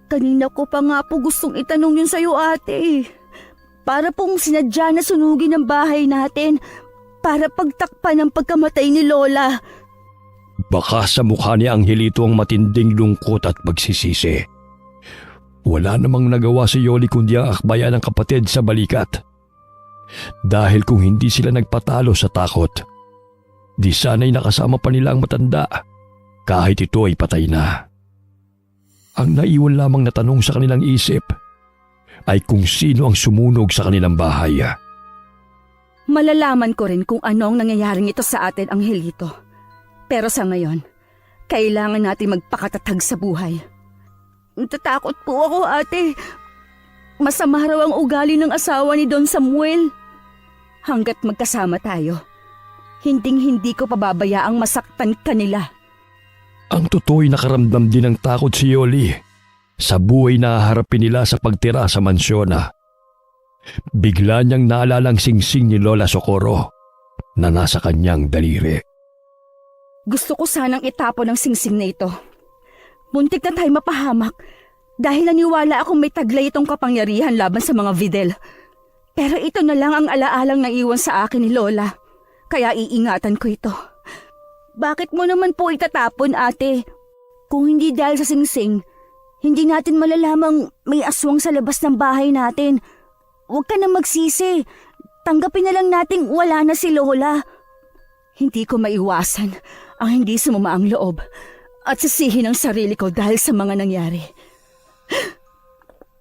Kanina ko pa nga po gustong itanong yun sa'yo, ate. Para pong sinadya na sunugin ang bahay natin para pagtakpan ang pagkamatay ni Lola. Baka sa mukha ni Angelito ang matinding lungkot at pagsisisi. Wala namang nagawa si Yoli kundi ang akbayan ng kapatid sa balikat. Dahil kung hindi sila nagpatalo sa takot, di sana'y nakasama pa nila ang matanda kahit ito ay patay na. Ang naiwan lamang na tanong sa kanilang isip ay kung sino ang sumunog sa kanilang bahay. Malalaman ko rin kung ano ang nangyayaring ito sa atin, Angelito. Pero sa ngayon, kailangan natin magpakatatag sa buhay. Natatakot po ako, ate. Masama raw ang ugali ng asawa ni Don Samuel. Hanggat magkasama tayo, hinding-hindi ko pababayaang masaktan kanila. Ang totoo'y nakaramdam din ng takot si Yoli sa buhay na haharapin nila sa pagtira sa mansyon. Bigla niyang naalala ang singsing ni Lola Socorro na nasa kanyang daliri. Gusto ko sanang itapon ang singsing na ito. Muntik na tayo mapahamak dahil naniwala akong may taglay itong kapangyarihan laban sa mga Videl. Pero ito na lang ang alaalang naiwan sa akin ni Lola. Kaya iingatan ko ito. Bakit mo naman po itatapon, ate? Kung hindi dahil sa singsing, hindi natin malalamang may aswang sa labas ng bahay natin. Huwag ka na magsisi. Tanggapin na lang nating wala na si Lola. Hindi ko maiwasan ang hindi sumama ang loob at sisihin ang sarili ko dahil sa mga nangyari.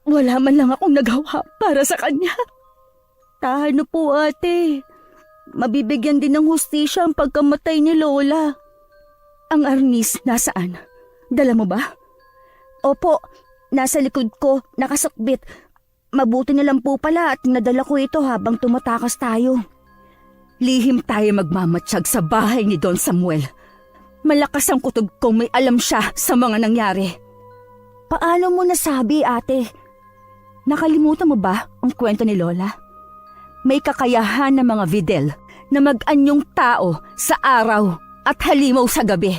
Wala man lang akong nagawa para sa kanya. Tahan po, ate. Mabibigyan din ng hustisya ang pagkamatay ni Lola. Ang arnis nasaan? Dala mo ba? Opo, nasa likod ko, nakasakbit. Mabuti na lang po pala at nadala ko ito habang tumatakas tayo. Lihim tayo magmamatsyag sa bahay ni Don Samuel. Malakas ang kutob kong may alam siya sa mga nangyari. Paano mo nasabi, ate? Nakalimutan mo ba ang kwento ni Lola? May kakayahan ng mga Videl na mag-anyong tao sa araw at halimaw sa gabi.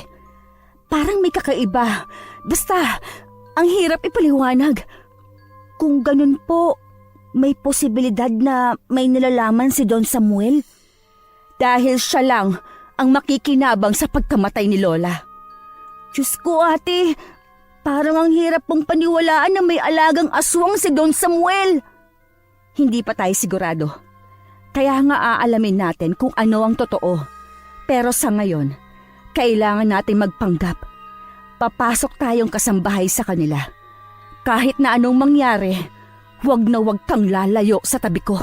Parang may kakaiba. Basta, ang hirap ipaliwanag. Kung ganun po, may posibilidad na may nalalaman si Don Samuel? Dahil siya lang ang makikinabang sa pagkamatay ni Lola. Diyos ko, ate, parang ang hirap pong paniwalaan na may alagang aswang si Don Samuel. Hindi pa tayo sigurado. Kaya nga aalamin natin kung ano ang totoo. Pero sa ngayon, kailangan natin magpanggap. Papasok tayong kasambahay sa kanila. Kahit na anong mangyari, huwag na huwag kang lalayo sa tabi ko.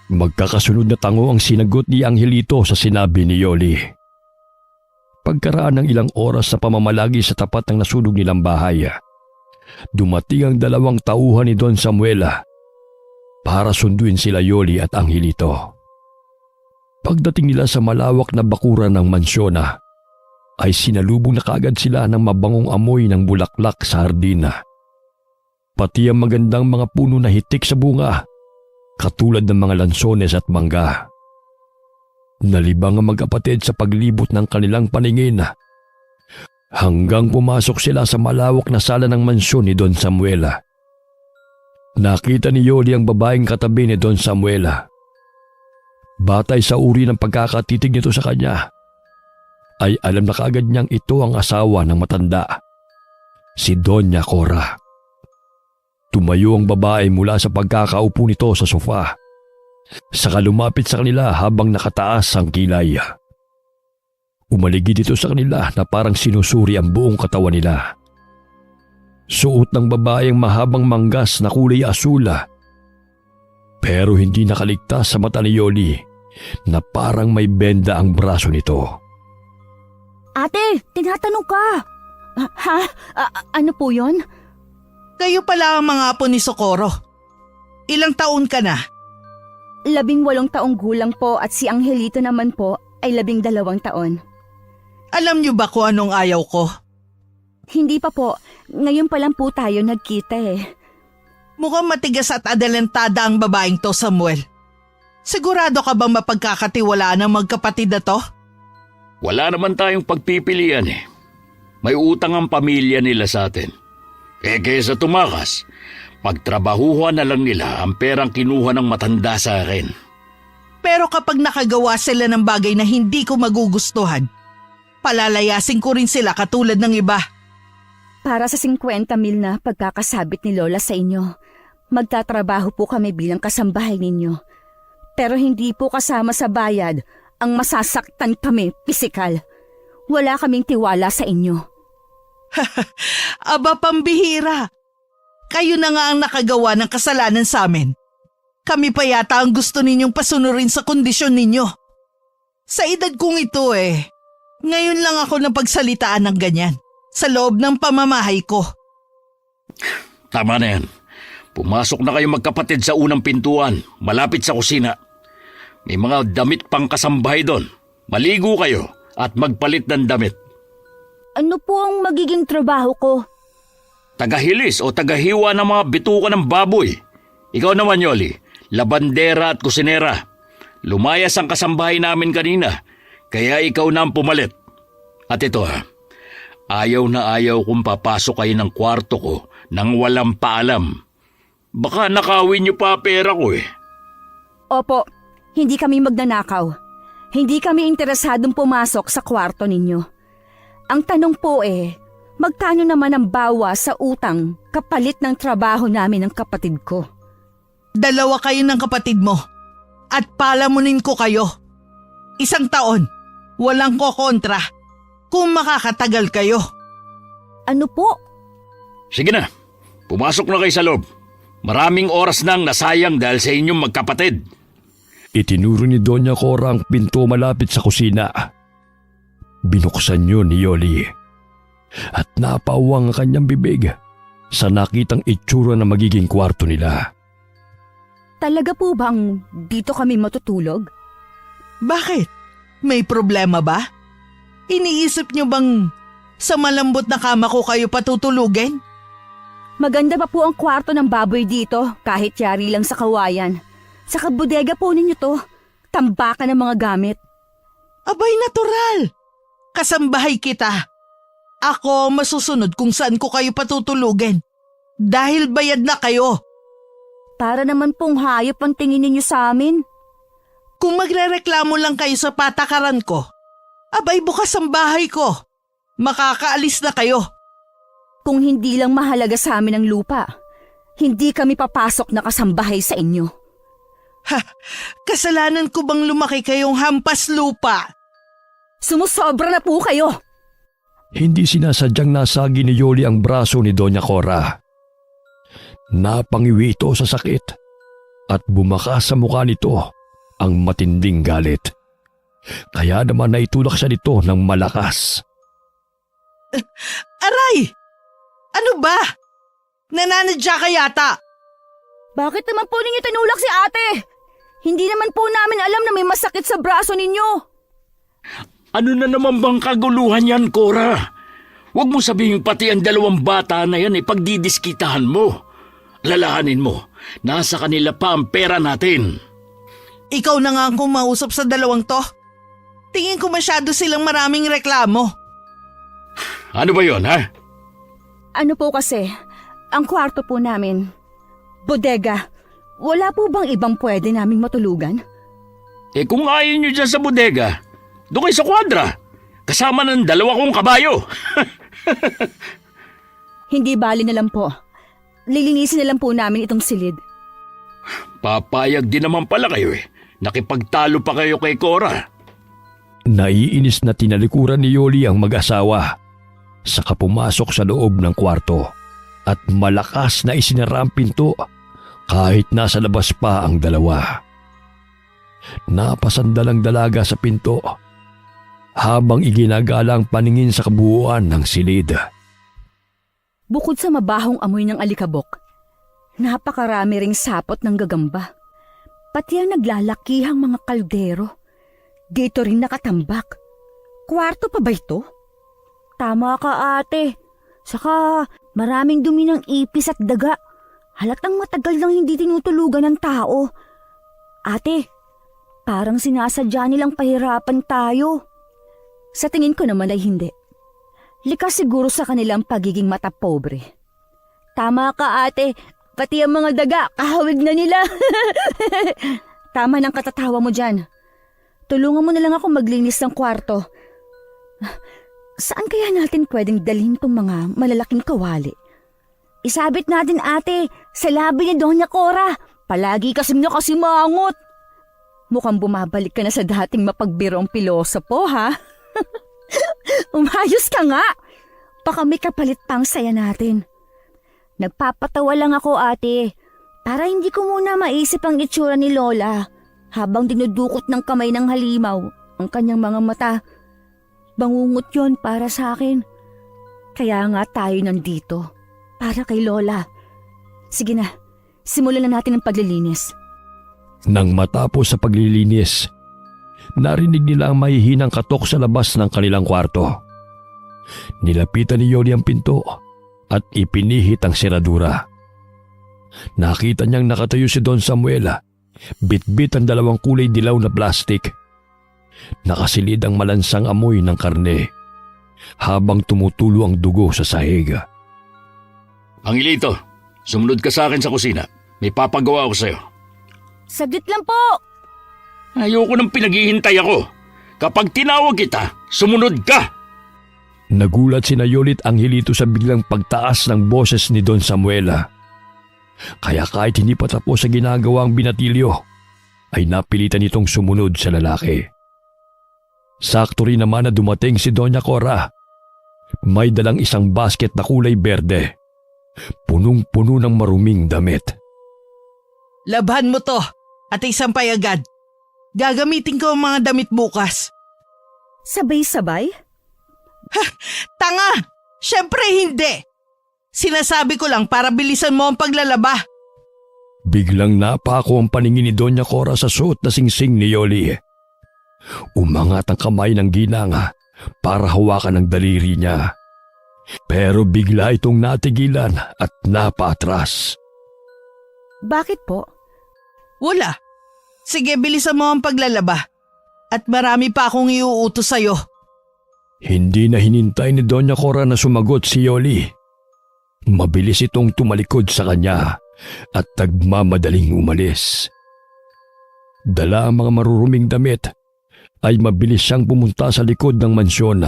Magkakasunod na tango ang sinagot ni Angelito sa sinabi ni Yoli. Pagkaraan ng ilang oras sa pamamalagi sa tapat ng nasunog nilang bahay, dumating ang dalawang tauhan ni Don Samuel para sunduin sila Yoli at Angelito. Pagdating nila sa malawak na bakuran ng mansyon, ay sinalubong na kaagad sila ng mabangong amoy ng bulaklak sa hardina. Pati ang magandang mga puno na hitik sa bunga, katulad ng mga lansones at mangga. Nalibang ang magkapatid sa paglibot ng kanilang paningin hanggang pumasok sila sa malawak na sala ng mansyon ni Don Samuel. Nakita ni Yoli ang babaeng katabi ni Don Samuel. Batay sa uri ng pagkakatitig nito sa kanya, ay alam na kaagad niyang ito ang asawa ng matanda, si Doña Cora. Tumayo ang babae mula sa pagkakaupo nito sa sofa, saka lumapit sa kanila habang nakataas ang kilay. Umaligid ito sa kanila na parang sinusuri ang buong katawan nila. Suot ng babae ang mahabang manggas na kulay asul, pero hindi nakaligtas sa mata ni Yoli na parang may benda ang braso nito. Ate, tinatanong ka. Ha? Ano po yon? Kayo pala ang mga apo ni Socorro. Ilang taon ka na? 18 taong gulang po at si Angelito naman po ay 12 taon. Alam niyo ba kung anong ayaw ko? Hindi pa po. Ngayon pa lang po tayo nagkita eh. Mukhang matigas at adelantada ang babaeng to, Samuel. Sigurado ka bang mapagkakatiwalaan ng magkapatid na to? Wala naman tayong pagpipilian eh. May utang ang pamilya nila sa atin. Kaysa tumakas, pagtrabahuhan na lang nila ang perang kinuha ng matanda sa akin. Pero kapag nakagawa sila ng bagay na hindi ko magugustuhan, palalayasin ko rin sila katulad ng iba. Para sa 50 mil na pagkakasabit ni Lola sa inyo, magtatrabaho po kami bilang kasambahay ninyo. Pero hindi po kasama sa bayad ang masasaktan kami pisikal. Wala kaming tiwala sa inyo. Aba, pambihira. Kayo na nga ang nakagawa ng kasalanan sa amin. Kami pa yata ang gusto ninyong pasunurin sa kondisyon ninyo. Sa edad kong ito ngayon lang ako napagsalitaan ng ganyan sa loob ng pamamahay ko. Tama na yan. Pumasok na kayo magkapatid sa unang pintuan, malapit sa kusina. May mga damit pang kasambahay doon. Maligo kayo at magpalit ng damit. Ano po ang magiging trabaho ko? Tagahilis o tagahiwa ng mga bituka ng baboy. Ikaw naman, Yoli, labandera at kusinera. Lumayas ang kasambahay namin kanina, kaya ikaw na ang pumalit. At ito ayaw na ayaw kong papasok kayo ng kwarto ko nang walang paalam. Baka nakawin niyo pa pera ko eh. Opo, hindi kami magnanakaw. Hindi kami interesadong pumasok sa kwarto ninyo. Ang tanong po magkano naman ang bawas sa utang kapalit ng trabaho namin ng kapatid ko? 2 kayo ng kapatid mo at palamunin ko kayo. 1 taon, walang kokontra kung makakatagal kayo. Ano po? Sige na, pumasok na kayo sa loob. Maraming oras nang nasayang dahil sa inyong magkapatid. Itinuro ni Doña Cora ang pinto malapit sa kusina. Binuksan yun ni Yoli at napawang ang kanyang bibig sa nakitang itsura na magiging kwarto nila. Talaga po bang dito kami matutulog? Bakit? May problema ba? Iniisip niyo bang sa malambot na kama ko kayo patutulugin? Maganda pa po ang kwarto ng baboy dito kahit yari lang sa kawayan. Sa kabodega po ninyo to, tambakan ng mga gamit. Abay, natural. Kasambahay kita. Ako masusunod kung saan ko kayo patutulugin. Dahil bayad na kayo. Para naman pong hayop ang tingin ninyo sa amin. Kung magrereklamo lang kayo sa patakaran ko, abay bukas ang bahay ko. Makakaalis na kayo. Kung hindi lang mahalaga sa amin ang lupa, hindi kami papasok na kasambahay sa inyo. Kasalanan ko bang lumaki kayong hampas lupa? Sumusobra na po kayo! Hindi sinasadyang nasagi ni Yoli ang braso ni Doña Cora. Napangiwi ito sa sakit at bumakas sa mukha nito ang matinding galit. Kaya naman naitulak siya nito ng malakas. Aray! Ano ba? Nananadya ka yata. Bakit naman po ninyo tinulak si ate? Hindi naman po namin alam na may masakit sa braso ninyo. Ano na naman bang kaguluhan yan, Cora? Huwag mo sabihin pati ang dalawang bata na yan pagdidiskitahan mo. Lalahanin mo, nasa kanila pa ang pera natin. Ikaw na nga ang kumausap sa dalawang to. Tingin ko masyado silang maraming reklamo. Ano ba yon, ha? Ano po kasi, ang kwarto po namin, bodega, wala po bang ibang pwede naming matulugan? Kung ayaw nyo dyan sa bodega, doon kayo sa kwadra. Kasama ng 2 kong kabayo. Hindi bali na lang po. Lilinisin na lang po namin itong silid. Papayag din naman pala kayo Nakipagtalo pa kayo kay Cora. Naiinis na tinalikuran ni Yoli ang mag-asawa. Saka pumasok sa loob ng kwarto at malakas na isinara ang pinto kahit nasa labas pa ang dalawa. Napasandalang dalaga sa pinto habang iginagala ang paningin sa kabuuan ng silid. Bukod sa mabahong amoy ng alikabok, napakarami ring sapot ng gagamba. Pati ang naglalakihang mga kaldero. Dito rin nakatambak. Kwarto pa ba ito? Tama ka, ate. Saka maraming dumi ng ipis at daga. Halatang matagal nang hindi tinutulugan ng tao. Ate, parang sinasadya nilang pahirapan tayo. Sa tingin ko naman ay hindi. Likas siguro sa kanilang pagiging mata pobre. Tama ka, ate. Pati ang mga daga, kahawig na nila. Tama ng katatawa mo dyan. Tulungan mo na lang ako maglinis ng kwarto. Saan kaya natin pwedeng dalhin tong mga malalaking kawali? Isabit natin, ate, sa labi ni Doña Cora. Palagi kasing nakasimangot. Mukhang bumabalik ka na sa dating mapagbirong pilosopo, ha? Umayos ka nga. Baka may kapalit pang saya natin. Nagpapatawa lang ako, ate, para hindi ko muna maisip ang itsura ni Lola habang dinudukot ng kamay ng halimaw ang kanyang mga mata. Bangungot yon para sa akin. Kaya nga tayo nandito, para kay Lola. Sige na, simulan na natin ang paglilinis. Nang matapos sa paglilinis, narinig nila ang mahihinang katok sa labas ng kanilang kwarto. Nilapitan ni Yoli ang pinto at ipinihit ang seradura. Nakita niyang nakatayo si Don Samuel, bitbit ang 2 kulay dilaw na plastik. Nakasilid ang malansang amoy ng karne habang tumutulo ang dugo sa sahig. Angelito, sumunod ka sa akin sa kusina. May papagawa ako sa'yo. Saglit lang po. Ayoko nang pinaghihintay ako. Kapag tinawag kita, sumunod ka! Nagulat si Yoli at Angelito sa biglang pagtaas ng boses ni Don Samuel. Kaya kahit hindi pa tapos sa ginagawang binatilyo, ay napilitan itong sumunod sa lalaki. Sakto rin naman na dumating si Doña Cora. May dalang isang basket na kulay berde. Punong-puno ng maruming damit. Labhan mo to at isampay agad. Gagamitin ko ang mga damit bukas. Sabay-sabay? Tanga! Siyempre hindi! Sinasabi ko lang para bilisan mo ang paglalaba. Biglang napako ang paningin ni Doña Cora sa suot na singsing ni Yoli. Umangat ang kamay ng ginang para hawakan ang daliri niya. Pero bigla itong natigilan at napaatras. Bakit po? Wala. Sige, bilisan mo ang paglalaba. At marami pa akong iuutos sa'yo. Hindi na hinintay ni Doña Cora na sumagot si Yoli. Mabilis itong tumalikod sa kanya at nagmamadaling umalis. Dala ang mga maruruming damit ay mabilis siyang pumunta sa likod ng mansyon.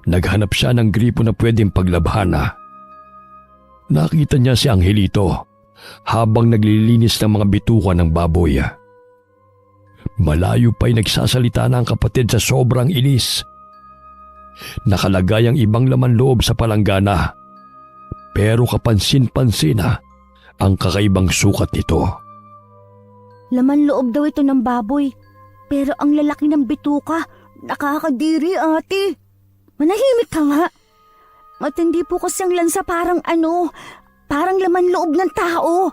Naghanap siya ng gripo na pwedeng paglabhana. Nakita niya si Angelito habang naglilinis ng mga bituka ng baboy. Malayo pa'y nagsasalita na ang kapatid sa sobrang inis. Nakalagay ang ibang laman loob sa palanggana, pero kapansin-pansin ang kakaibang sukat nito. Laman loob daw ito ng baboy, pero ang lalaki ng bituka, nakakadiri, ate. Manahimik ka nga. Matindi po kasi ang lansa parang laman loob ng tao.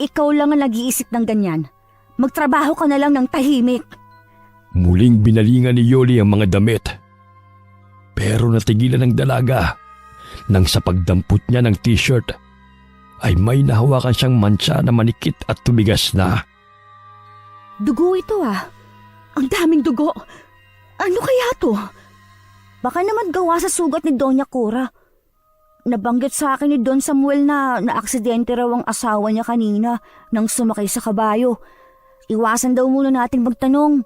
Ikaw lang ang nag-iisip ng ganyan. Magtrabaho ka na lang ng tahimik. Muling binalingan ni Yoli ang mga damit. Pero natigilan ng dalaga nang sa pagdampot niya ng t-shirt ay may nahawakan siyang mantsa na manikit at tumigas na. Dugo ito ah. Ang daming dugo. Ano kaya to? Baka naman gawa sa sugat ni Doña Cora. Nabanggit sa akin ni Don Samuel na naaksidente raw ang asawa niya kanina nang sumakay sa kabayo. Iwasan daw muna nating magtanong.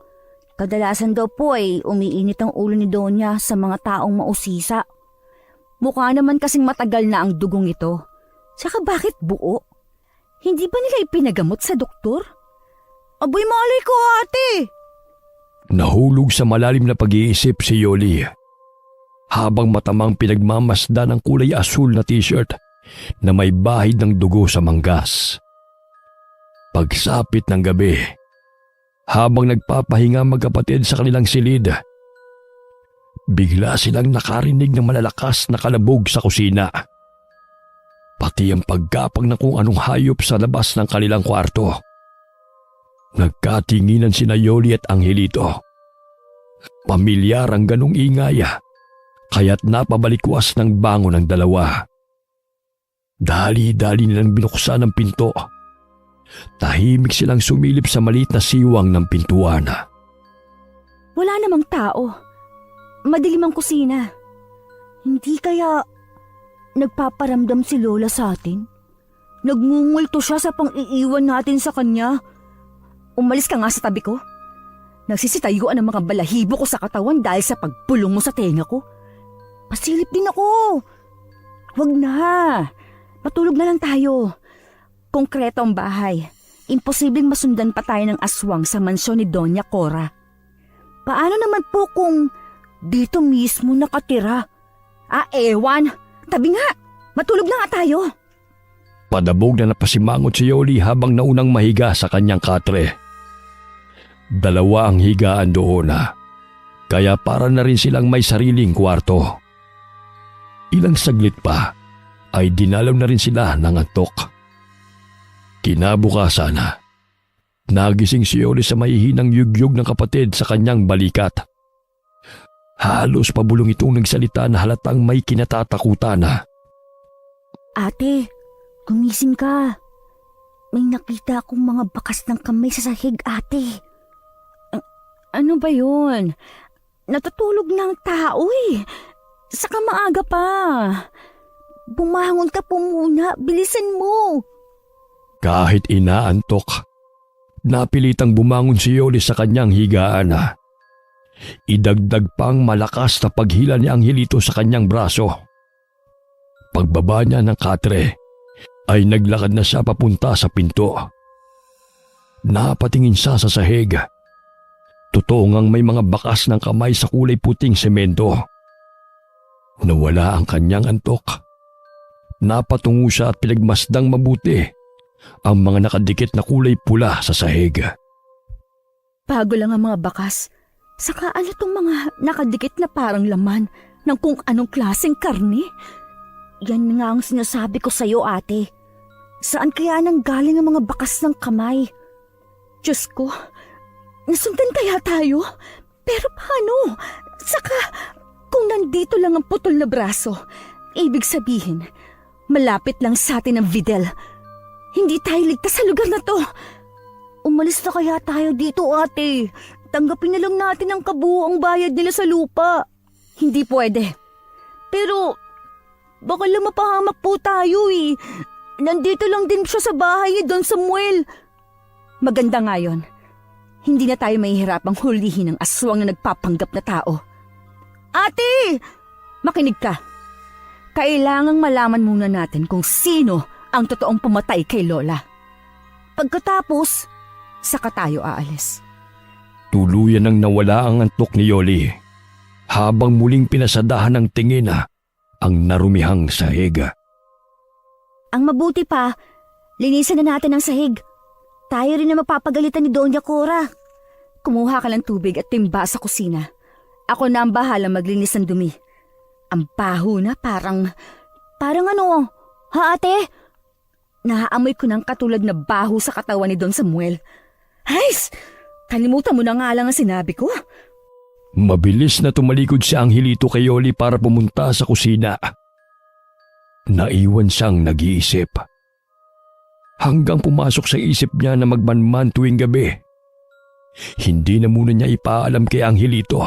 Kadalasan daw po ay umiinit ang ulo ni Doña sa mga taong mausisa. Mukha naman kasing matagal na ang dugong ito. Saka bakit buo? Hindi ba nila ipinagamot sa doktor? Aboy malay ko ate! Nahulog sa malalim na pag-iisip si Yoli habang matamang pinagmamasdan ng kulay asul na t-shirt na may bahid ng dugo sa manggas. Pagsapit ng gabi, habang nagpapahinga magkapatid sa kanilang silid, bigla silang nakarinig ng malalakas na kalabog sa kusina. Pati ang paggapang ng kung anong hayop sa labas ng kanilang kwarto. Nagkatinginan sina Yoli at Angelito. Pamilyar ang ganong ingay, kaya't napabalikwas ng bango ng dalawa. Dali-dali nilang binuksan ang pinto. Tahimik silang sumilip sa maliit na siwang ng pintuan. Wala namang tao. Madilim ang kusina. Hindi kaya nagpaparamdam si Lola sa atin? Nagmumulto siya sa pang-iiwan natin sa kanya. Umalis ka nga sa tabi ko. Nagsisitayuan ang mga balahibo ko sa katawan dahil sa pagpulong mo sa tenga ko. Pasilip din ako. Wag na. Matulog na lang tayo. Konkreto ang bahay. Imposibleng masundan pa tayo ng aswang sa mansyon ni Doña Cora. Paano naman po kung dito mismo nakatira? Ewan. Tabi nga. Matulog na nga tayo. Padabog na napasimangot si Yoli habang naunang mahiga sa kanyang katre. Dalawa ang higaan doon kaya para na rin silang may sariling kwarto. Ilang saglit pa ay dinalaw na rin sila ng antok. Kinabukasan, nagising si Yoli sa mahihinang yugyug ng kapatid sa kanyang balikat. Halos pabulong itong nagsalita na halatang may kinatatakutan. Ate, gumising ka. May nakita akong mga bakas ng kamay sa sahig, ate. Ano ba yun? Natutulog na ang tao eh. Saka maaga pa. Bumangon ka po muna. Bilisan mo. Kahit inaantok, napilitang bumangon si Yoli sa kanyang higaan. Idagdag pang malakas na paghila ni Angelito sa kanyang braso. Pagbaba niya ng katre, ay naglakad na siya papunta sa pinto. Napatingin siya sa sahig. Totoo ngang may mga bakas ng kamay sa kulay puting semento. Nawala ang kanyang antok. Napatungo siya at pinagmasdang mabuti ang mga nakadikit na kulay pula sa sahig. Bago lang ang mga bakas. Saka ano tong mga nakadikit na parang laman ng kung anong klaseng karne? Yan nga ang sinasabi ko sa'yo, ate. Saan kaya nanggaling ang mga bakas ng kamay? Diyos ko, nasundan kaya tayo? Pero paano? Saka, kung nandito lang ang putol na braso, ibig sabihin, malapit lang sa atin ang Videl. Hindi tayo ligtas sa lugar na to. Umalis na kaya tayo dito, ate. Tanggapin na lang natin ang kabuuang bayad nila sa lupa. Hindi pwede. Pero, baka lang mapahamak po tayo eh. Nandito lang din siya sa bahay ni Don Samuel. Maganda nga yun. Hindi na tayo mahihirapang hulihin ng aswang na nagpapanggap na tao. Ate! Makinig ka. Kailangang malaman muna natin kung sino ang totoong pumatay kay Lola. Pagkatapos, saka tayo aalis. Tuluyan nang nawala ang antok ni Yoli habang muling pinasadahan ng tingin ang narumihang sahig. Ang mabuti pa, linisan na natin ang sahig. Tayo rin na mapapagalitan ni Doña Cora. Kumuha ka ng tubig at timba sa kusina. Ako na ang bahala maglinis ng dumi. Ang baho na parang ano, ha ate? Naaamoy ko ng katulad na baho sa katawan ni Don Samuel. Hays! Kalimutan mo na nga lang ang sinabi ko. Mabilis na tumalikod si Angelito kay Yoli para pumunta sa kusina. Naiwan siyang nag-iisip. Hanggang pumasok sa isip niya na magmanman tuwing gabi. Hindi na muna niya ipaalam kay Angelito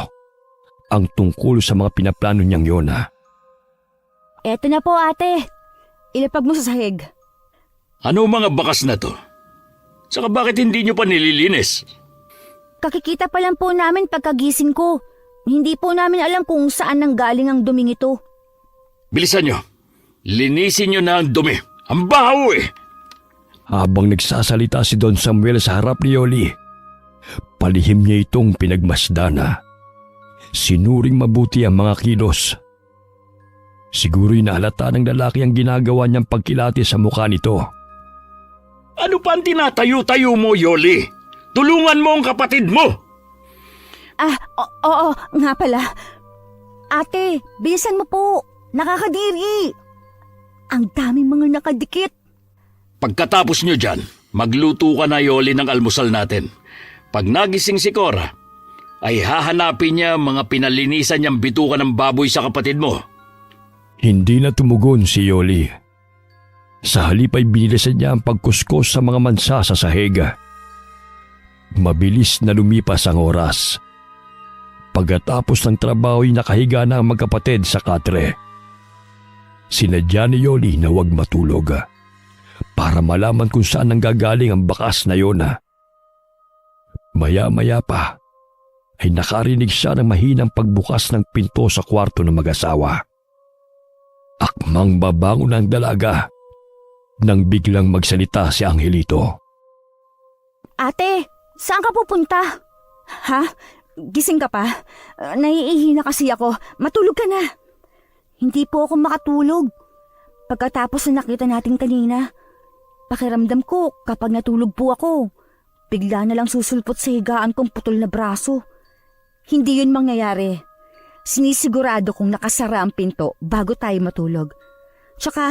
ang tungkol sa mga pinaplano niyang yon. Eto na po ate. Ilapag mo sa sahig. Ano mga bakas na to? Saka bakit hindi nyo pa nililinis? Kakikita pa lang po namin pagkagising ko. Hindi po namin alam kung saan nanggaling ang duming ito. Bilisan nyo. Linisin nyo na ang dumi. Ang baho eh. Habang nagsasalita si Don Samuel sa harap ni Yoli, palihim niya itong pinagmasdana. Sinuring mabuti ang mga kilos. Siguro'y nahalata ng lalaki ang ginagawa niyang pagkilati sa mukha nito. Ano pa ang tinatayo-tayo mo, Yoli? Tulungan mo ang kapatid mo. Oo, nga pala. Ate, bilisan mo po. Nakakadiri. Ang daming mga nakadikit. Pagkatapos nyo dyan, magluto ka na, Yoli, ng almusal natin. Pag nagising si Cora, ay hahanapin niya mga pinalinisan niyang bituka ng baboy sa kapatid mo. Hindi na tumugon si Yoli. Sa halip ay binilisan niya ang pagkuskos sa mga mansa sa sahig. Mabilis na lumipas ang oras. Pagkatapos ng trabaho ay nakahiga na ang magkapatid sa katre. Sinadya ni Yoli na huwag matulog para malaman kung saan nanggagaling ang bakas na yon. Maya-maya pa ay nakarinig siya ng mahinang pagbukas ng pinto sa kwarto ng mag-asawa. Akmang babangon ang dalaga nang biglang magsalita si Angelito. Ate, saan ka pupunta? Ha? Gising ka pa? Naiihi na kasi ako. Matulog ka na. Hindi po ako makatulog. Pagkatapos na nakita natin kanina, pakiramdam ko kapag natulog po ako, bigla na lang susulpot sa higaan kong putol na braso. Hindi yun mangyayari. Sinisigurado kong nakasara ang pinto bago tayo matulog. Tsaka,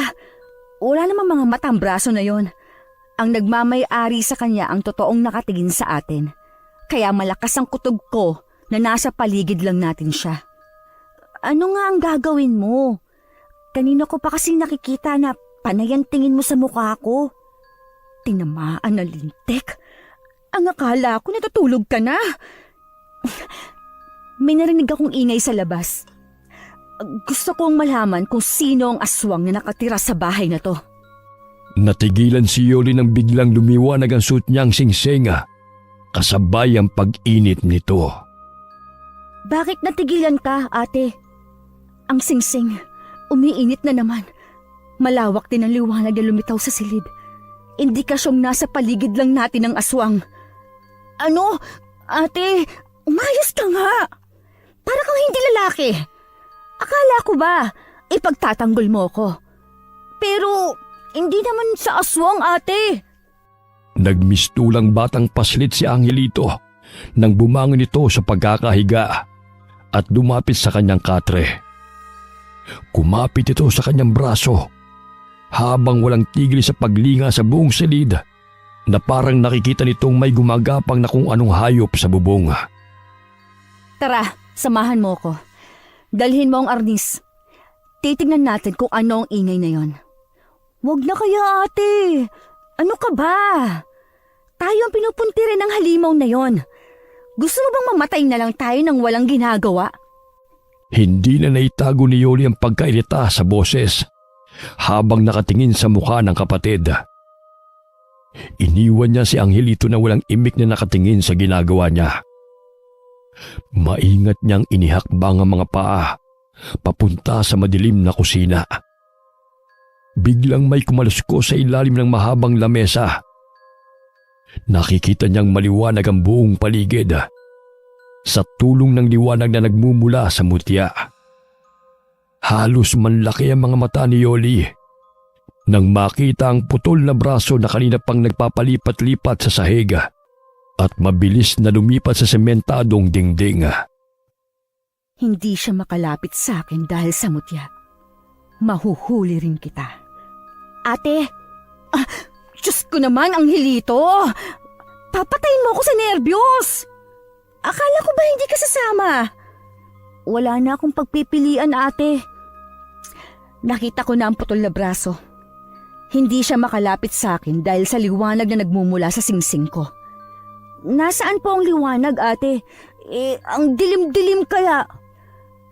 wala namang mga mata ang braso na yon. Ang nagmamay-ari sa kanya ang totoong nakatingin sa atin. Kaya malakas ang kutob ko na nasa paligid lang natin siya. Ano nga ang gagawin mo? Kanina ko pa kasi nakikita na panay ang tingin mo sa mukha ko. Tinamaan na lintik. Ang akala ko natutulog ka na. May narinig akong ingay sa labas. Gusto kong malaman kung sino ang aswang na nakatira sa bahay na to. Natigilan si Yoli nang biglang lumiwanag ang suit niyang singsenga, kasabay ang pag-init nito. Bakit natigilan ka, ate? Ang singsing, umiinit na naman. Malawak din ang liwanag na lumitaw sa silid. Indikasyong nasa paligid lang natin ng aswang. Ano? Ate, umayos ka nga. Para kang hindi lalaki. Akala ko ba, ipagtatanggol mo ko. Pero, hindi naman sa aswang, ate. Nagmistulang batang paslit si Angelito nang bumangon ito sa pagkakahiga at lumapit sa kanyang katre. Kumapit ito sa kanyang braso habang walang tigil sa paglinga sa buong silid na parang nakikita nitong may gumagapang na kung anong hayop sa bubong. Tara, samahan mo ko. Dalhin mo ang arnis. Titignan natin kung ano ang ingay na yon. Huwag na kaya, ate. Ano ka ba? Tayo ang pinupunti rin ng halimaw na yon. Gusto mo bang mamatay na lang tayo nang walang ginagawa? Hindi na naitago ni Yoli ang pagkairita sa boses habang nakatingin sa mukha ng kapatid. Iniwan niya si Angelito na walang imik na nakatingin sa ginagawa niya. Maingat niyang inihakbang ang mga paa papunta sa madilim na kusina. Biglang may kumalusko sa ilalim ng mahabang lamesa. Nakikita niyang maliwanag ang buong paligid sa tulong ng liwanag na nagmumula sa mutya. Halos manlaki ang mga mata ni Yoli nang makita ang putol na braso na kanina pang nagpapalipat-lipat sa sahig at mabilis na lumipat sa sementadong dingding. Hindi siya makalapit sa akin dahil sa mutya. Mahuhuli rin kita. Ate! Diyos ko naman, Angelito! Papatayin mo ako sa nerbiyos! Akala ko ba hindi ka sasama? Wala na akong pagpipilian, ate. Nakita ko na ang putol na braso. Hindi siya makalapit sa akin dahil sa liwanag na nagmumula sa singsing ko. Nasaan po ang liwanag, ate? Ang dilim-dilim kaya.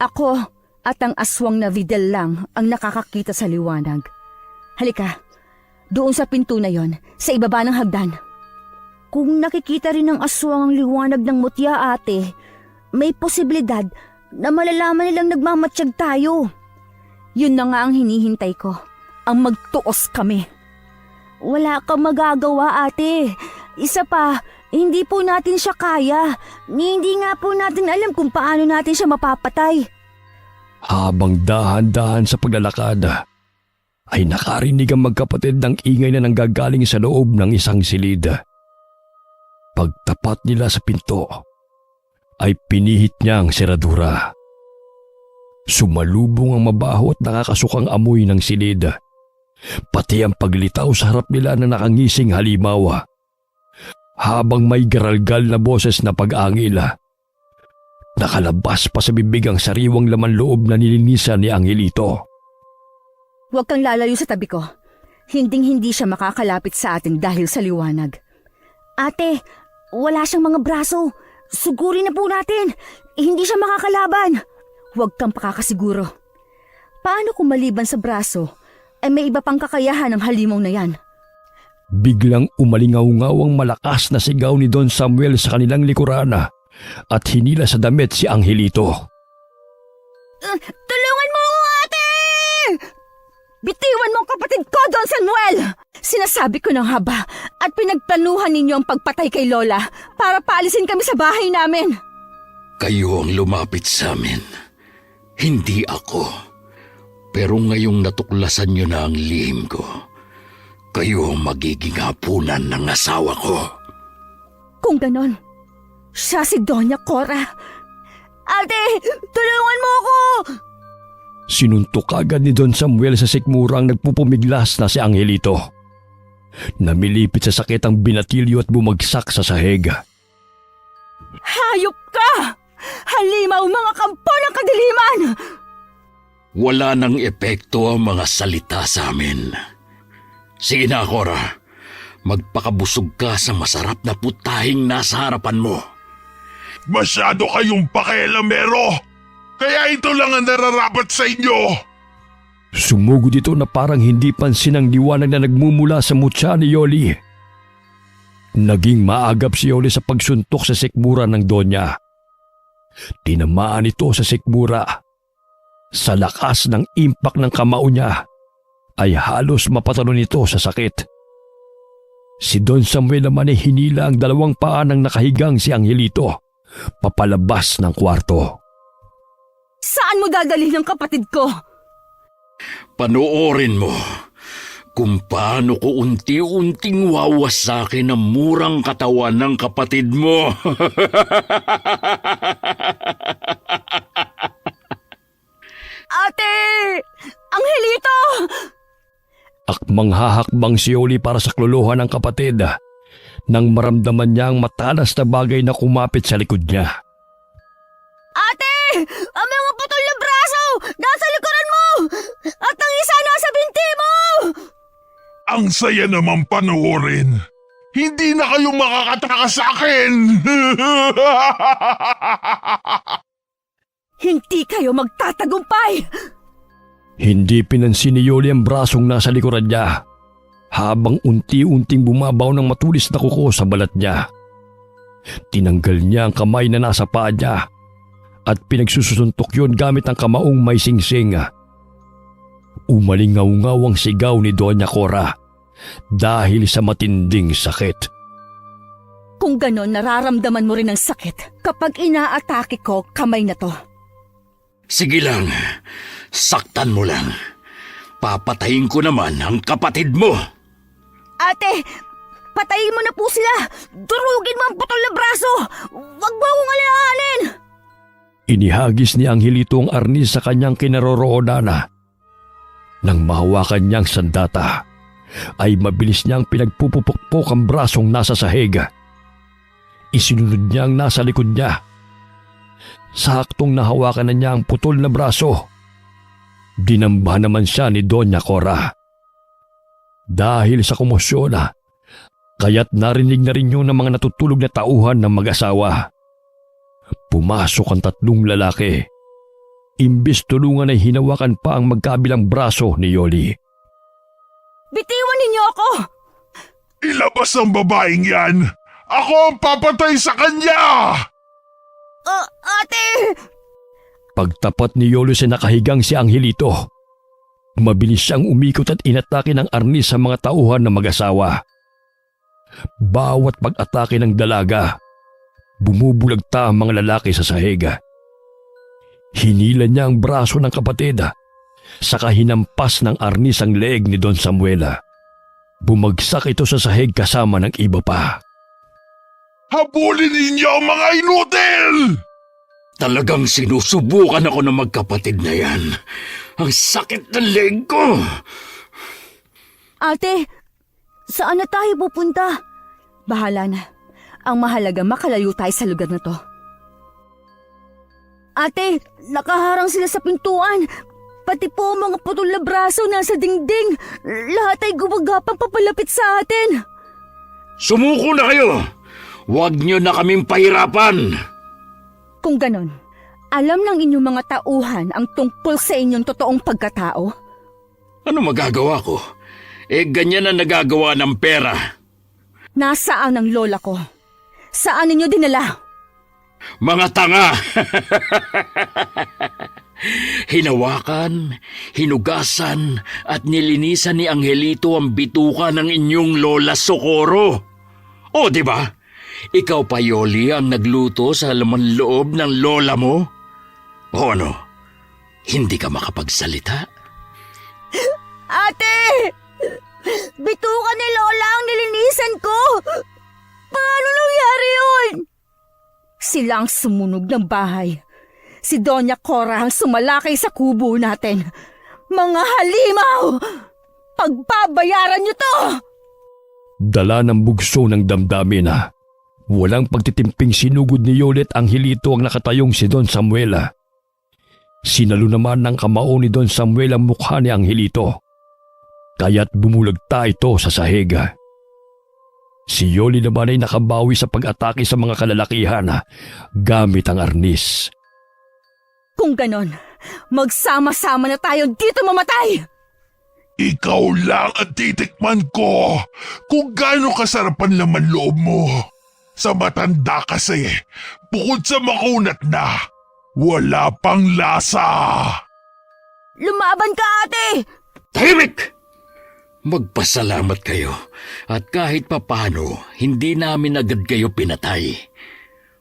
Ako at ang aswang na Videl lang ang nakakakita sa liwanag. Halika, doon sa pinto na yon, sa ibaba ng hagdan. Kung nakikita rin ng aswang ang liwanag ng mutya, ate, may posibilidad na malalaman nilang nagmamatsyag tayo. Yun na nga ang hinihintay ko, ang magtuos kami. Wala kang magagawa, ate. Isa pa, hindi po natin siya kaya. Hindi nga po natin alam kung paano natin siya mapapatay. Habang dahan-dahan sa paglalakad, ay nakarinig ang magkapatid ng ingay na nanggagaling sa loob ng isang silid. Pagtapat nila sa pinto, ay pinihit niya ang seradura. Sumalubong ang mabaho at nakakasukang amoy ng silid. Pati ang paglitaw sa harap nila na nakangising halimaw. Habang may garalgal na boses na pag-angil, nakalabas pa sa bibig ang sariwang laman loob na nilinisan ni Angelito. Huwag kang lalayo sa tabi ko. Hinding-hindi siya makakalapit sa atin dahil sa liwanag. Ate, wala siyang mga braso. Sugurin na po natin. Hindi siya makakalaban. Huwag kang pakakasiguro. Paano kung maliban sa braso, ay may iba pang kakayahan ng halimaw na yan? Biglang umalingaw-ngaw ang malakas na sigaw ni Don Samuel sa kanilang likuran at hinila sa damit si Angelito. Tulungan mo ako, ate! Bitiwan mo ang kapatid ko, Don Samuel! Sinasabi ko ng haba at pinagplanuhan ninyo ang pagpatay kay Lola para paalisin kami sa bahay namin. Kayo ang lumapit sa amin, hindi ako. Pero ngayong natuklasan niyo na ang lihim ko, kayo ang magiging hapunan ng asawa ko. Kung ganon, siya si Doña Cora. Ate, tulungan mo ako! Sinuntok agad ni Don Samuel sa sikmurang nagpupumiglas na si Angelito. Namilipit sa sakit ang binatilyo at bumagsak sa sahig. Hayop ka! Halimaw mga kampo ng kadiliman! Wala nang epekto ang mga salita sa amin. Sige na, Cora. Magpakabusog ka sa masarap na putahing nasa harapan mo. Masyado kayong pakialamero! Kaya ito lang ang nararapat sa inyo! Sumugod ito na parang hindi pansin ang liwanag na nagmumula sa mutya ni Yoli. Naging maagap si Yoli sa pagsuntok sa sikmura ng Donya. Tinamaan ito sa sikmura. Sa lakas ng impak ng kamao niya, ay halos mapatalon ito sa sakit. Si Don Samuel naman ay hinila ang dalawang paa ng nakahigang si Angelito papalabas ng kwarto. Saan mo dadalhin ang kapatid ko? Panoorin mo kung paano ko unti-unting wawasakin ang murang katawan ng kapatid mo. Ate! Angelito! Akmang hahakbang si Yoli para sa kluluhan ng kapatid nang maramdaman niya ang matalas na bagay na kumapit sa likod niya. Ate! Ang mga putol na braso! Nasa likuran mo! At ang isa nasa binti mo! Ang saya naman panoorin! Hindi na kayo makakatakas sa akin! Hindi kayo magtatagumpay! Hindi pinansin ni Yoli ang brasong nasa likuran niya habang unti-unting bumabaw ng matulis na kuko sa balat niya. Tinanggal niya ang kamay na nasa paa niya at pinagsusuntok yun gamit ang kamaong may singsing. Umalingaw-ngaw ang sigaw ni Doña Cora dahil sa matinding sakit. Kung ganon, nararamdaman mo rin ang sakit kapag inaatake ko kamay na to. Sige lang, saktan mo lang. Papatayin ko naman ang kapatid mo. Ate, patayin mo na po sila! Durugin mo ang putol na braso! Huwag mo akong alalahanin! Inihagis ni Angelito ang arnis sa kanyang kinaroroonan. Nang mahawakan niyang sandata, ay mabilis niyang pinagpupupukpok ang brasong nasa sahig. isinunod niya ang nasa likod niya. Saktong nahawakan na niya ang putol na braso. Dinamba naman siya ni Doña Cora. Dahil sa komosyon, kaya't narinig na rin yun ng mga natutulog na tauhan ng mag-asawa. Pumasok ang tatlong lalaki. Imbis tulungan ay hinawakan pa ang magkabilang braso ni Yoli. Bitiwan ninyo ako! Ilabas ang babaeng yan! Ako ang papatay sa kanya! Ate! Pagtapat ni Yoli sa nakahigang si Angelito, mabilis siyang umikot at inatake ng arnis sa mga tauhan ng mag-asawa. Bawat pag-atake ng dalaga, bumubulagta ang mga lalaki sa sahig. Hinila niya ang braso ng kapatid, saka hinampas ng arnis ang leeg ni Don Samuel. Bumagsak ito sa sahig kasama ng iba pa. Habulin ninyo ang mga inutil! Talagang sinusubukan ako ng magkapatid na yan. Ang sakit ng leg ko. Ate, saan na tayo pupunta? Bahala na. Ang mahalaga makalayo tayo sa lugar na to. Ate, nakaharang sila sa pintuan. Pati po mga putol na braso nasa dingding. Lahat ay gumagapang papalapit sa atin. Sumuko na kayo. Huwag niyo na kaming pahirapan. Kung ganon, alam ng inyong mga tauhan ang tungkol sa inyong totoong pagkatao? Ano magagawa ko? Ganyan ang nagagawa ng pera. Nasaan ang lola ko? Saan ninyo dinala? Mga tanga! Hinawakan, hinugasan at nilinisan ni Angelito ang bituka ng inyong lola Socorro. O, di ba? Ikaw pa, Yoli, ang nagluto sa laman loob ng lola mo? O ano? Hindi ka makapagsalita? Ate! Bituka ni lola ang nilinisan ko! Paano nangyari yun? Sila ang sumunog ng bahay. Si Doña Cora ang sumalakay sa kubo natin. Mga halimaw! Pagbabayaran niyo to! Dala ng bugso ng damdamin. Walang pagtitimping sinugod ni Yolet Angelito ang nakatayong si Don Samuel. Sinalo naman ng kamao ni Don Samuel ang mukha ni Angelito. Kaya't bumulagta ito sa sahig. Si Yoli naman ay nakabawi sa pag-atake sa mga kalalakihan gamit ang arnis. Kung ganon, magsama-sama na tayo dito mamatay! Ikaw lang ang titikman ko kung gaano kasarap ang laman loob mo. Sa matanda kasi, bukod sa makunat na, wala pang lasa. Lumaban ka, ate! Tahimik! Magpasalamat kayo at kahit papano, hindi namin agad kayo pinatay.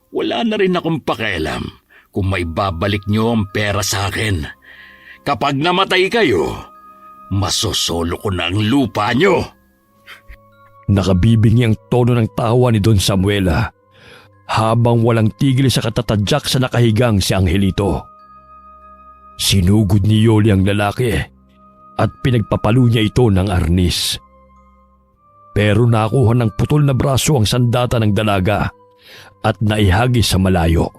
Wala na rin akong pakialam kung may babalik nyo ang pera sa akin. Kapag namatay kayo, masosolo ko na ang lupa nyo. Nakabibingi ang tono ng tawa ni Don Samuel habang walang tigil sa katatadyak sa nakahigang si Angelito. Sinugod ni Yoli ang lalaki at pinagpapalo niya ito ng arnis. Pero nakuha ng putol na braso ang sandata ng dalaga at naihagis sa malayo.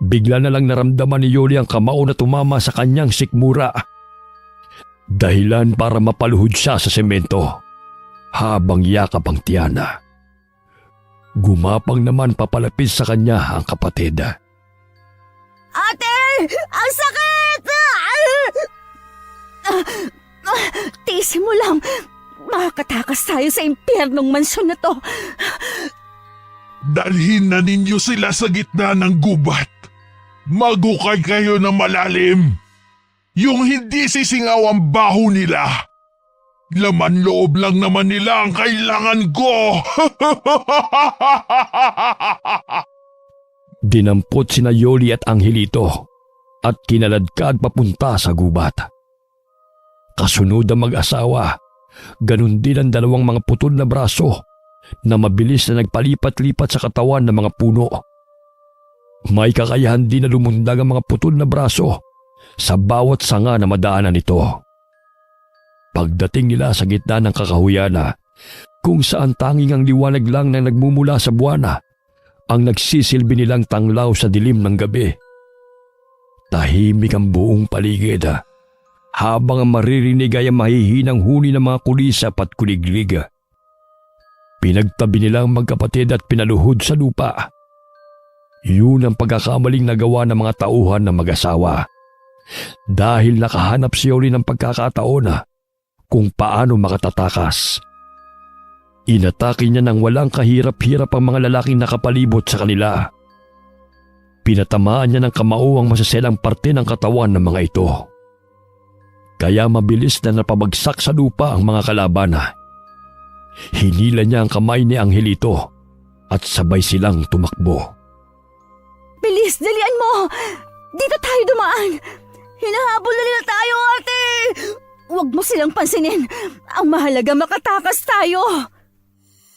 Bigla na lang naramdaman ni Yoli ang kamao na tumama sa kanyang sikmura. Dahilan para mapaluhod siya sa semento habang yakap ang tiyana. Gumapang naman papalapit sa kanya ang kapatid. Ate! Ang sakit! Tiisin mo lang. Makakatakas tayo sa impyernong mansyon na to. Dalhin na ninyo sila sa gitna ng gubat. Magukay kayo ng malalim. Yung hindi sisingaw ang baho nila. Laman loob lang naman nila ang kailangan ko. Dinampot sina Yoli at Angelito at kinaladkad papunta sa gubat. Kasunod ang mag-asawa, ganun din ang dalawang mga putol na braso na mabilis na nagpalipat-lipat sa katawan ng mga puno. May kakayahan din na lumundag ang mga putol na braso sa bawat sanga na madaanan nito. Pagdating nila sa gitna ng kakahuyana, kung saan tanging ang liwanag lang na nagmumula sa buwana ang nagsisilbi nilang tanglaw sa dilim ng gabi. Tahimik ang buong paligid habang ang maririnig ay ang mahihinang huni ng mga kulisap at kuliglig. Pinagtabi nilang magkapatid at pinaluhod sa lupa. Yun ang pagkakamaling nagawa ng mga tauhan na mag-asawa. Dahil nakahanap si Yoli ng pagkakataon kung paano makatatakas. Inatake niya ng walang kahirap-hirap ang mga lalaking nakapalibot sa kanila. Pinatamaan niya ng kamao ang masaselang parte ng katawan ng mga ito. Kaya mabilis na napabagsak sa lupa ang mga kalaban. Hinila niya ang kamay ni Angelito at sabay silang tumakbo. Bilis, dalian mo! Dito tayo dumaan! Hinahabol na nila tayo, ate! Huwag mo silang pansinin. Ang mahalaga makatakas tayo.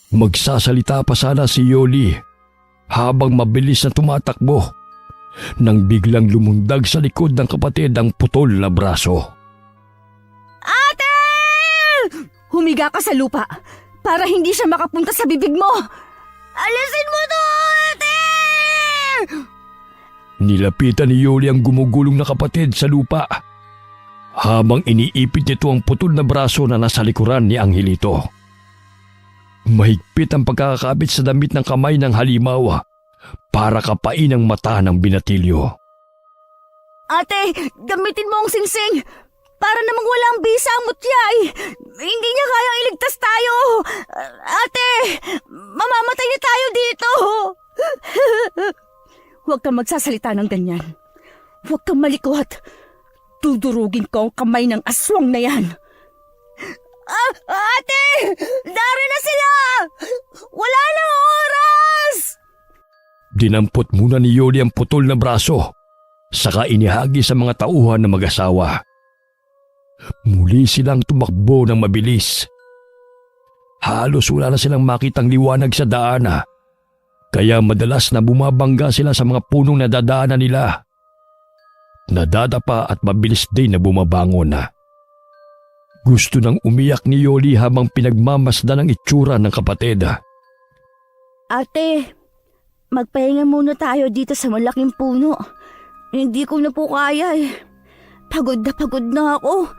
Magsasalita pa sana si Yoli habang mabilis na tumatakbo nang biglang lumundag sa likod ng kapatid ang putol na braso. Ate! Humiga ka sa lupa para hindi siya makapunta sa bibig mo. Alisin mo to, ate! Nilapitan ni Yoli ang gumugulong na kapatid sa lupa habang iniipit nito ang putol na braso na nasa likuran ni Angelito. Mahigpit ang pagkakakabit sa damit ng kamay ng halimaw para kapain ang mata ng binatilyo. Ate, gamitin mo ang singsing para namang walang bisa ang mutyay. Hindi niya kayang iligtas tayo. Ate, mamamatay na tayo dito. Huwag kang magsasalita ng ganyan. Huwag kang malikot. Dudurugin ko ang kamay ng aswang na yan. Ate! Dari na sila! Wala na oras! Dinampot muna ni Yoli ang putol na braso, saka inihagi sa mga tauhan na mag-asawa. Muli silang tumakbo ng mabilis. Halos wala na silang makitang liwanag sa daan, kaya madalas na bumabangga sila sa mga punong nadadaanan nila. Nadadapa at mabilis din na bumabangon. Gusto nang umiyak ni Yoli habang pinagmamasdan ang itsura ng kapatid. Ate, magpahinga muna tayo dito sa malaking puno. Hindi ko na po kaya eh. Pagod na ako.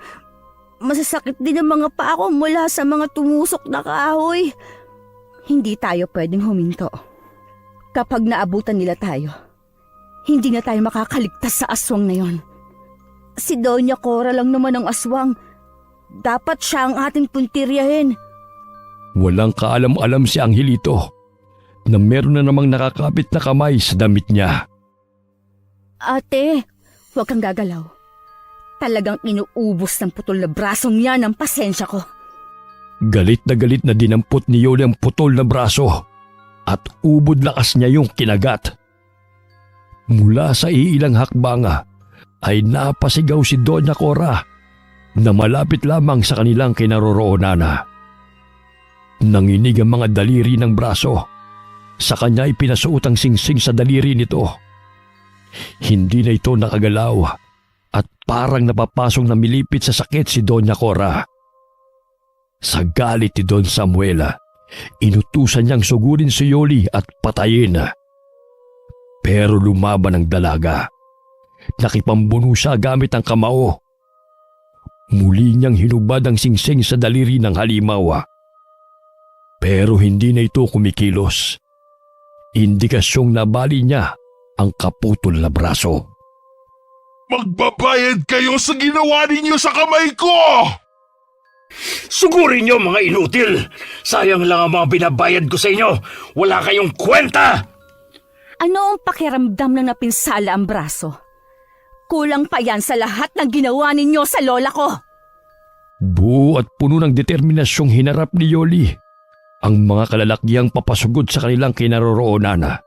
Masasakit din ang mga paa ko mula sa mga tumusok na kahoy. Hindi tayo pwedeng huminto. Kapag naabutan nila tayo, hindi na tayo makakaligtas sa aswang na yon. Si Doña Cora lang naman ang aswang. Dapat siya ang ating puntiryahin. Walang kaalam-alam si Angelito na meron na namang nakakapit na kamay sa damit niya. Ate, huwag kang gagalaw. Talagang inuubos ng putol na brasong yan ang pasensya ko. Galit na dinampot ni Yoli ang putol na braso at ubod lakas niya yung kinagat. Mula sa iilang hakbanga ay napasigaw si Doña Cora na malapit lamang sa kanilang kinaroroonan. Nanginig ang mga daliri ng braso. Sa kanya ay pinasuot ang singsing sa daliri nito. Hindi na ito nakagalaw at parang napapasong na milipit sa sakit si Doña Cora. Sa galit ni Don Samuel, inutusan niyang sugurin si Yoli at patayin. Pero lumaban ang dalaga. Nakipambuno siya gamit ang kamao. Muli niyang hinubad ang singsing sa daliri ng halimaw. Pero hindi na ito kumikilos. Indikasyong nabali niya ang kaputol na braso. Magbabayad kayo sa ginawa ninyo sa kamay ko! Sugurin niyo mga inutil! Sayang lang ang mga binabayad ko sa inyo! Wala kayong kwenta! Ano ang pakiramdam na napinsala ang braso? Kulang pa yan sa lahat ng ginawa ninyo sa lola ko. Buo at puno ng determinasyong hinarap ni Yoli ang mga kalalakyang papasugod sa kanilang kinaroroonan.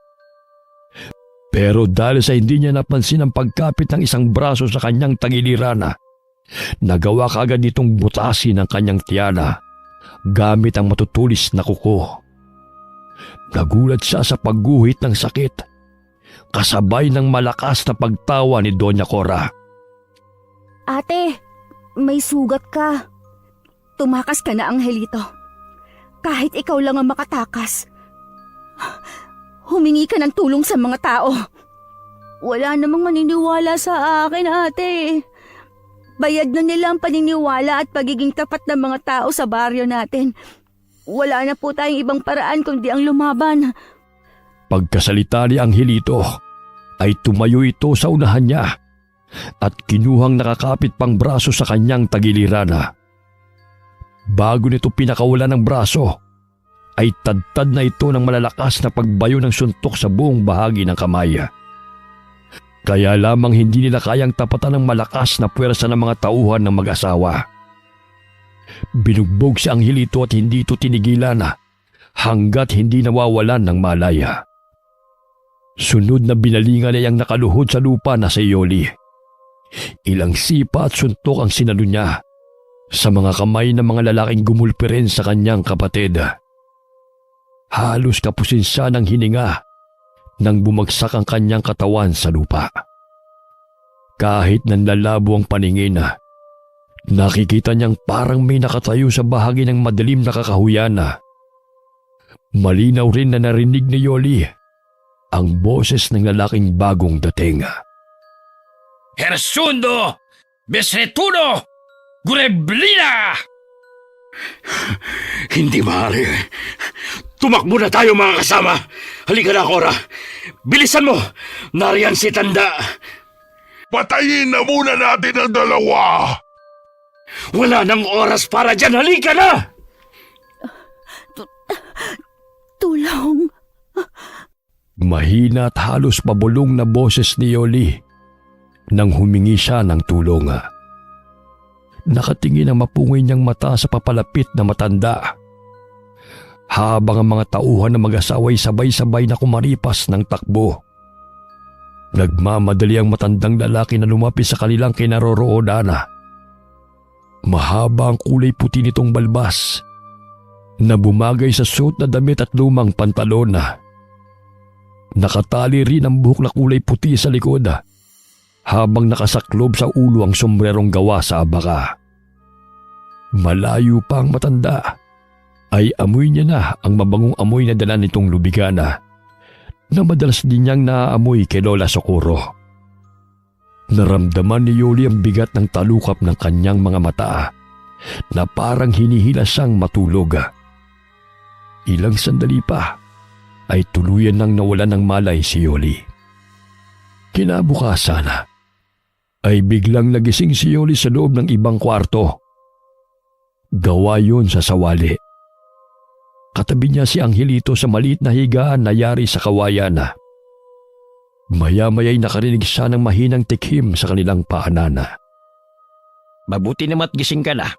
Pero dahil sa hindi niya napansin ang pagkapit ng isang braso sa kanyang tagiliran, nagawa kaagad nitong butasin ang kanyang tiyana gamit ang matutulis na kuko. Nagulat siya sa pagguhit ng sakit, kasabay ng malakas na pagtawa ni Doña Cora. Ate, may sugat ka. Tumakas ka na, Angelito. Kahit ikaw lang ang makatakas. humingi ka ng tulong sa mga tao. Wala namang maniniwala sa akin, ate. Bayad na nila ang paniniwala at pagiging tapat ng mga tao sa baryo natin. Wala na po tayong ibang paraan kundi ang lumaban. Pagkasalita ni Angelito, ay tumayo ito sa unahan niya at kinuhang nakakapit pang braso sa kanyang tagiliran. Bago nito pinakawalan ng braso, ay tadtad na ito ng malalakas na pagbayo ng suntok sa buong bahagi ng kamay. Kaya lamang hindi nila kayang tapatan ng malakas na puwersa ng mga tauhan ng mag-asawa. Binugbog si Angelito at hindi ito tinigilan hanggat hindi nawawalan ng malaya. Sunod na binalingan ay ang nakaluhod sa lupa na si Yoli. Ilang sipa at suntok ang sinalo niya sa mga kamay ng mga lalaking gumulpi rin sa kanyang kapatid. Halos kapusin siya ng hininga nang bumagsak ang kanyang katawan sa lupa. Kahit nanlalabo ang paningin, nakikita niyang parang may nakatayo sa bahagi ng madilim na kakahuyan. Malinaw rin na narinig ni Yoli ang boses ng lalaking bagong dating. Hersundo! Besretuno! Gureblina! Hindi maaari. Tumakbo na tayo mga kasama. Halika na, Cora. Bilisan mo! Nariyan si Tanda. Patayin na muna natin ang dalawa! Wala nang oras para dyan. Halika na! Tulong. Mahina at halos pabulong na boses ni Yoli nang humingi siya ng tulong. Nakatingin ang mapungay niyang mata sa papalapit na matanda. Habang ang mga tauhan na mag-asaway sabay-sabay na kumaripas ng takbo. Nagmamadali ang matandang lalaki na lumapit sa kanilang kinaroroonan. Mahaba ang kulay puti nitong balbas na bumagay sa suot na damit at lumang pantalon. Nakatali rin ang buhok na kulay puti sa likod habang nakasaklob sa ulo ang sombrerong gawa sa abaka. Malayo pa ang matanda ay amoy niya na ang mabangong amoy na dala nitong lubigana na madalas din niyang naaamoy kay Lola Socorro. Naramdaman ni Yoli ang bigat ng talukap ng kanyang mga mata na parang hinihila siyang matulog. Ilang sandali pa ay tuluyan nang nawalan ng malay si Yoli. Kinabukasan ay biglang nagising si Yoli sa loob ng ibang kwarto. Gawa yun sa sawali. Katabi niya si Angelito sa maliit na higaan na yari sa kawayan. Maya-maya'y nakarinig siya ng mahinang tikhim sa kanilang paanan. Mabuti naman at gising ka na.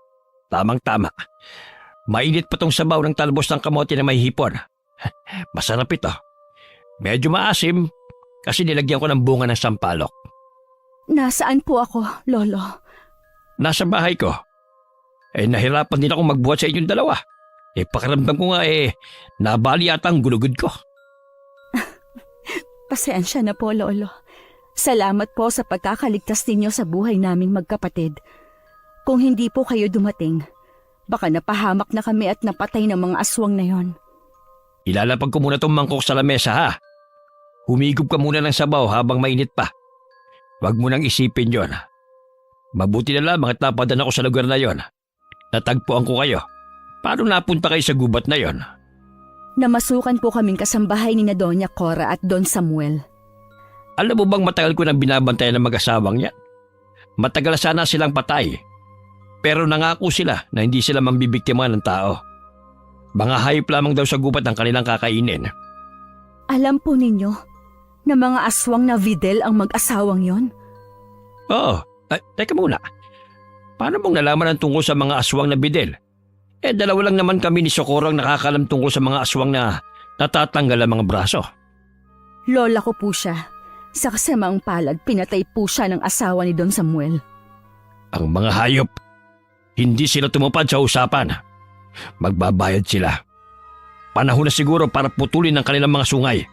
Tamang-tama. Mainit pa tong sabaw ng talbos ng kamote na may hipon. Masarap ito. Medyo maasim kasi nilagyan ko ng bunga ng sampalok. Nasaan po ako, Lolo? Nasa bahay ko. Nahirapan din ako magbuhat sa inyong dalawa. Pakiramdam ko nga nabali yata ang gulugod ko. Pasensya na po, Lolo. Salamat po sa pagkakaligtas ninyo sa buhay naming magkapatid. Kung hindi po kayo dumating, baka napahamak na kami at napatay ng mga aswang na yon. Ilalapag ko muna itong mangkok sa lamesa ha. Humigop ka muna ng sabaw habang mainit pa. Huwag mo nang isipin yon. Mabuti na lamang at napadaan ako sa lugar na yon. Natagpuan ko kayo. Paano napunta kayo sa gubat na yon? Namasukan po kaming kasambahay ni na Doña Cora at Don Samuel. Alam mo bang matagal ko nang binabantayan ng mag-asawang yan? Matagal sana silang patay. Pero nangako sila na hindi sila mambibiktima ng tao. Mga hayop lamang daw sa gubat ang kanilang kakainin. Alam po ninyo na mga aswang na Videl ang mag-asawang yon? Oo. Teka muna. Paano mong nalaman ang tungkol sa mga aswang na bidel? Dalawa lang naman kami ni Socorro ang nakakalam tungkol sa mga aswang na natatanggal ang mga braso. Lola ko po siya. Sa kasamaang palad, pinatay po siya ng asawa ni Don Samuel. Ang mga hayop, hindi sila tumupad sa usapan. Magbabayad sila. Panahon na siguro para putulin ang kanilang mga sungay.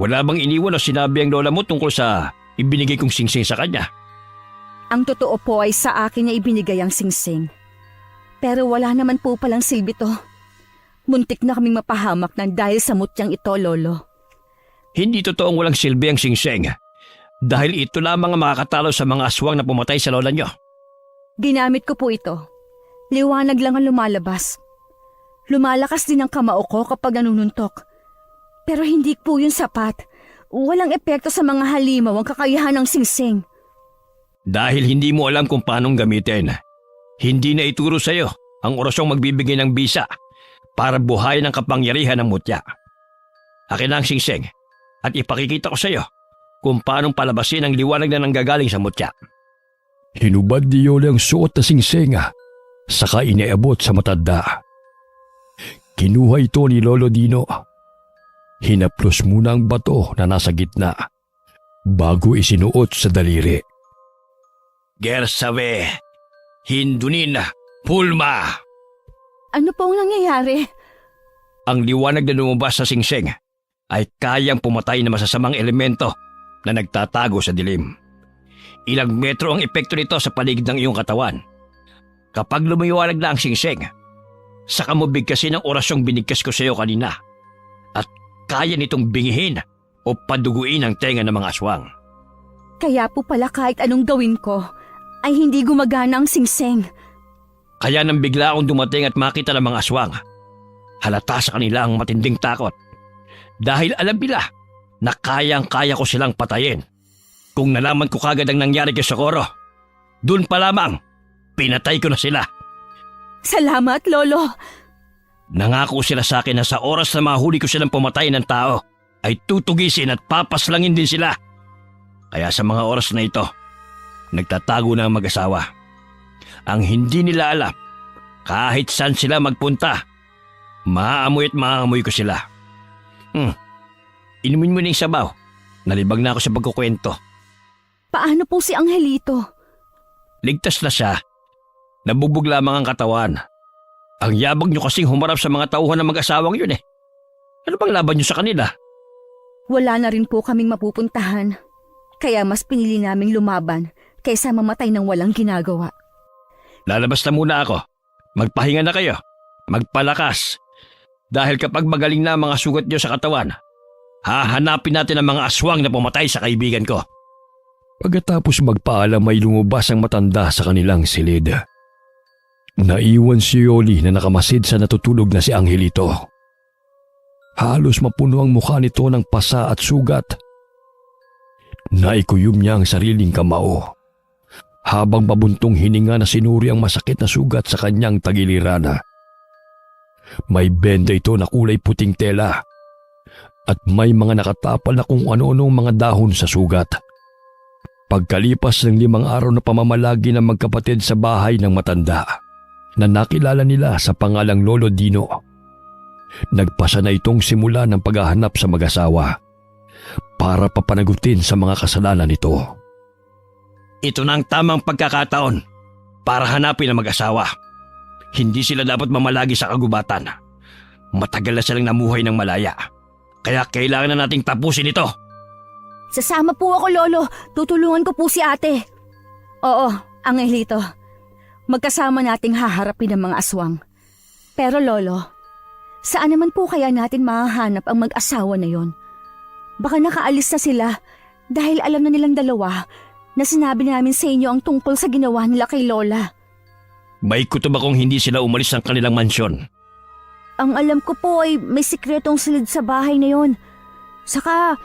Wala bang iniwan o sinabi ang lola mo tungkol sa ibinigay kong singsing sa kanya? Ang totoo po ay sa akin niya ibinigay ang singsing. Pero wala naman po palang silbi to. Muntik na kaming mapahamak ng dahil sa mutyang ito, Lolo. Hindi totoong walang silbi ang singsing dahil ito lamang ang makakatalo sa mga aswang na pumatay sa lola nyo. Ginamit ko po ito. Liwanag lang ang lumalabas. Lumalakas din ang kamao ko kapag nanununtok. Pero hindi po yun sapat. Walang epekto sa mga halimaw ang kakayahan ng singsing. Dahil hindi mo alam kung paanong gamitin, hindi na ituro sa iyo ang orasyong magbibigay ng bisa para buhayin ang kapangyarihan ng mutya. Akin na ang singsing at ipakikita ko sa iyo kung paanong palabasin ang liwanag na nanggagaling sa mutya. Hinubad ni Yoli ang suot na singsing saka iniabot sa matanda. Kinuha ito ni Lolo Dino. Hinaplos muna ang bato na nasa gitna bago isinuot sa daliri. Gersawe, hindunin, pulma! Ano po ang nangyayari? Ang liwanag na lumabas sa singsing ay kayang pumatay ng masasamang elemento na nagtatago sa dilim. Ilang metro ang epekto nito sa paligid ng iyong katawan. Kapag lumiwanag na ang singsing, saka mo bigkasin ang orasyong binigkas ko sa iyo kanina at kaya nitong bingihin o paduguin ang tenga ng mga aswang. Kaya po pala kahit anong gawin ko, ay hindi gumagana ang singsing. Kaya nang bigla akong dumating at makita ng mga aswang, halata sa kanila ang matinding takot. Dahil alam nila na kayang-kaya ko silang patayin. Kung nalaman ko kagad ang nangyari kay Socorro, dun pa lamang, pinatay ko na sila. Salamat, Lolo. Nangako sila sa akin na sa oras na mahuli ko silang pumatay ng tao, ay tutugisin at papaslangin din sila. Kaya sa mga oras na ito, nagtatago na ang mag-asawa. Ang hindi nila alam, kahit saan sila magpunta, maaamoy at maaamoy ko sila. Inumin mo na yung sabaw. Nalibag na ako sa pagkukwento. Paano po si Angelito? Ligtas na siya. Nabugbog lamang ang katawan. Ang yabag nyo kasing humarap sa mga tauhan ng mag-asawang yun eh. Ano bang laban nyo sa kanila? Wala na rin po kaming mapupuntahan. Kaya mas pinili naming lumaban kaysa mamatay ng walang ginagawa. Lalabas na muna ako. Magpahinga na kayo. Magpalakas. Dahil kapag magaling na ang mga sugat nyo sa katawan, hahanapin natin ang mga aswang na pumatay sa kaibigan ko. Pagkatapos magpaalam ay lumabas ang matanda sa kanilang silid. Naiwan si Yoli na nakamasid sa natutulog na si Angelito. Halos mapuno ang mukha nito ng pasa at sugat. Naikuyom niya ang sariling kamao habang pabuntong hininga na sinuri ang masakit na sugat sa kanyang tagiliran. May benda ito na kulay puting tela at may mga nakatapal na kung ano-anong mga dahon sa sugat. Pagkalipas ng 5 araw na pamamalagi ng magkapatid sa bahay ng matanda na nakilala nila sa pangalang Lolo Dino, nagpasa na itong simula ng paghahanap sa mag-asawa para papanagutin sa mga kasalanan nito. Ito na ang tamang pagkakataon para hanapin ang mag-asawa. Hindi sila dapat mamalagi sa kagubatan. Matagal na silang namuhay ng malaya. Kaya kailangan na nating tapusin ito. Sasama po ako, Lolo. Tutulungan ko po si ate. Oo, Angelito. Magkasama nating haharapin ang mga aswang. Pero Lolo, saan naman po kaya natin mahahanap ang mag-asawa na yon? Baka nakaalis na sila dahil alam na nilang dalawa na sinabi namin sa inyo ang tungkol sa ginawa nila kay Lola. May kutob akong hindi sila umalis ng kanilang mansyon. Ang alam ko po ay may sikretong silid sa bahay na yon. Saka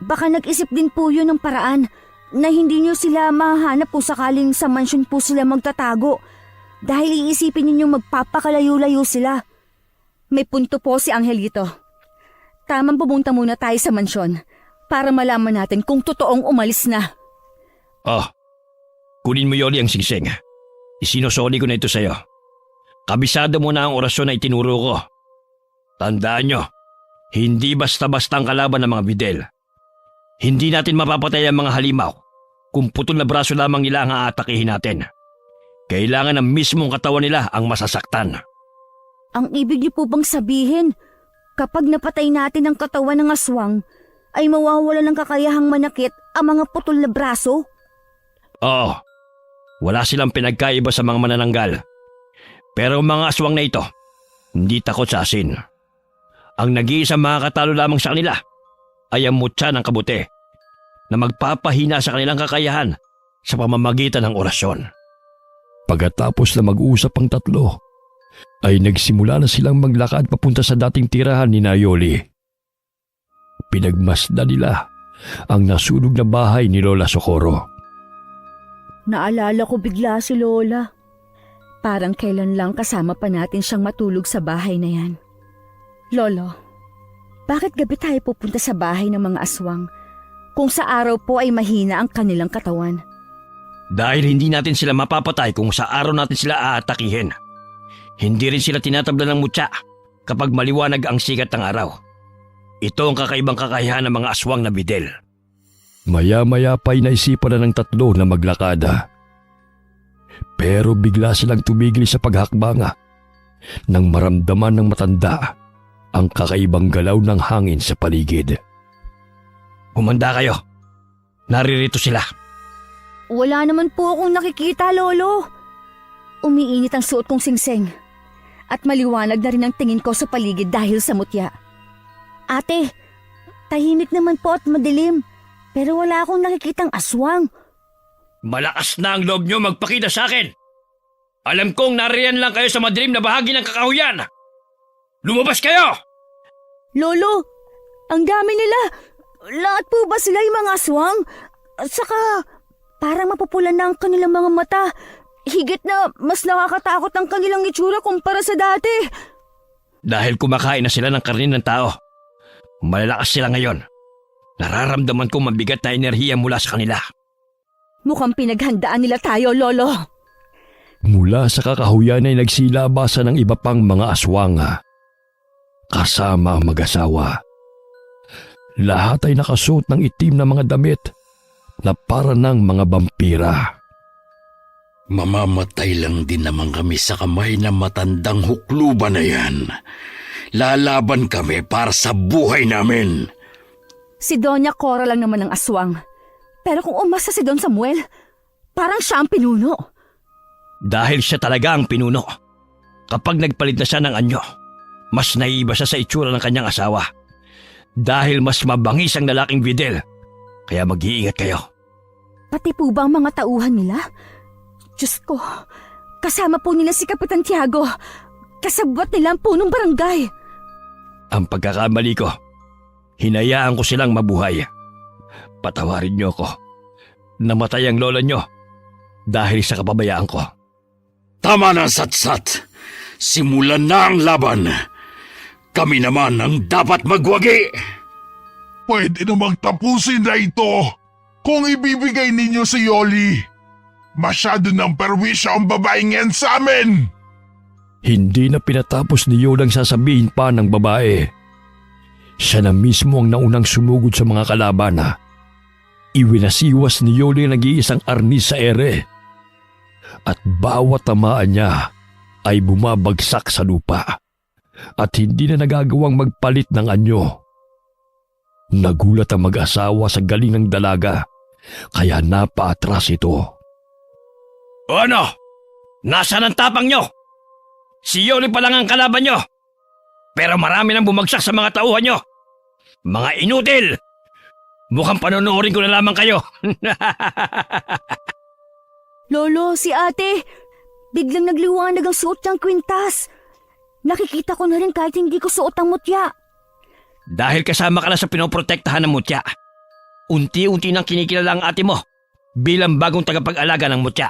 baka nag-isip din po yun ng paraan na hindi nyo sila mahanap kung sakaling sa mansyon po sila magtatago dahil iisipin ninyong magpapakalayo-layo sila. May punto po si Angelito. Tamang pumunta muna tayo sa mansyon para malaman natin kung totoong umalis na. Oh, kunin mo Yoli ang singsing. Isinusoli ko na ito sa'yo. Kabisado mo na ang orasyon na itinuro ko. Tandaan nyo, hindi basta-basta ang kalaban ng mga bidel. Hindi natin mapapatay ang mga halimaw kung putol na braso lamang nila ang aatakihin natin. Kailangan ng mismong katawan nila ang masasaktan. Ang ibig niyo po bang sabihin, kapag napatay natin ang katawan ng aswang, ay mawawala ng kakayahang manakit ang mga putol na braso? Oo, wala silang pinagkaiba sa mga manananggal. Pero ang mga aswang na ito, hindi takot sa asin. Ang nag-iisang makakatalo lamang sa kanila ay ang mutya ng kabuti na magpapahina sa kanilang kakayahan sa pamamagitan ng orasyon. Pagkatapos na mag-usap ang tatlo, ay nagsimula na silang maglakad papunta sa dating tirahan ni Yoli. Pinagmasdan nila ang nasunog na bahay ni Lola Socorro. Naalala ko bigla si Lola. Parang kailan lang kasama pa natin siyang matulog sa bahay na yan. Lolo, bakit gabi tayo pupunta sa bahay ng mga aswang kung sa araw po ay mahina ang kanilang katawan? Dahil hindi natin sila mapapatay kung sa araw natin sila aatakihin. Hindi rin sila tinatabla ng mutya kapag maliwanag ang sikat ng araw. Ito ang kakaibang kakayahan ng mga aswang na bidel. Maya-maya pa'y naisipan na ng tatlo na maglakada. Pero bigla silang tumigil sa paghakbanga nang maramdaman ng matanda ang kakaibang galaw ng hangin sa paligid. Humanda kayo. Naririto sila. Wala naman po akong nakikita, Lolo. Umiinit ang suot kong singseng. At maliwanag na rin ang tingin ko sa paligid dahil sa mutya. Ate, tahimik naman po at madilim. Pero wala akong nakikitang aswang. Malakas na ang loob nyo magpakita sa akin. Alam kong nariyan lang kayo sa madilim na bahagi ng kakahuyan. Lumabas kayo! Lolo, ang dami nila. Lahat po ba sila yung mga aswang? At saka, parang mapupulan na ang kanilang mga mata. Higit na mas nakakatakot ang kanilang itsura kumpara sa dati. Dahil kumakain na sila ng karne ng tao. Malalakas sila ngayon. Nararamdaman kong mabigat na enerhiya mula sa kanila. Mukhang pinaghandaan nila tayo, Lolo. Mula sa kakahuyan ay nagsilabasan ng iba pang mga aswang. Kasama ang mag-asawa. Lahat ay nakasuot ng itim na mga damit na para ng mga vampira. Mamamatay lang din naman kami sa kamay ng matandang hukluban na yan. Lalaban kami para sa buhay namin. Si Doña Cora lang naman ang aswang. Pero kung umasa si Don Samuel, parang siya ang pinuno. Dahil siya talaga ang pinuno. Kapag nagpalit na siya ng anyo, mas naiiba siya sa itsura ng kanyang asawa. Dahil mas mabangis ang lalaking bidel. Kaya mag-iingat kayo. Pati po ba ang mga tauhan nila? Diyos ko, kasama po nila si Kapitan Tiago. Kasabwat nila ang punong barangay. Ang pagkakamali ko, hinayaan ko silang mabuhay. Patawarin niyo ako. Namatay ang lola niyo dahil sa kapabayaan ko. Tama na, Satsat. Simulan na ang laban. Kami naman ang dapat magwagi. Pwede namang tapusin na ito kung ibibigay ninyo si Yoli. Masyado ng perwisyo ang babaeng yan sa amin. Hindi na pinatapos ni Yoli ang sasabihin pa ng babae. Siya na mismo ang naunang sumugod sa mga kalaban. Iwinasiwas ni Yoli ang nag-iisang arnis sa ere. At bawat tamaan niya ay bumabagsak sa lupa. At hindi na nagagawang magpalit ng anyo. Nagulat ang mag-asawa sa galing ng dalaga, kaya napaatras ito. O ano? Nasaan ang tapang nyo? Si Yoli pa lang ang kalaban nyo. Pero marami nang bumagsak sa mga tauhan nyo. Mga inutil! Mukhang panonoorin ko na lamang kayo. Lolo, si ate, biglang nagliwanag ang suot niyang kwintas. Nakikita ko na rin kahit hindi ko suot ang mutya. Dahil kasama ka na sa pinoprotektahan ng mutya, unti-unti nang kinikilala ang ate mo bilang bagong tagapag-alaga ng mutya.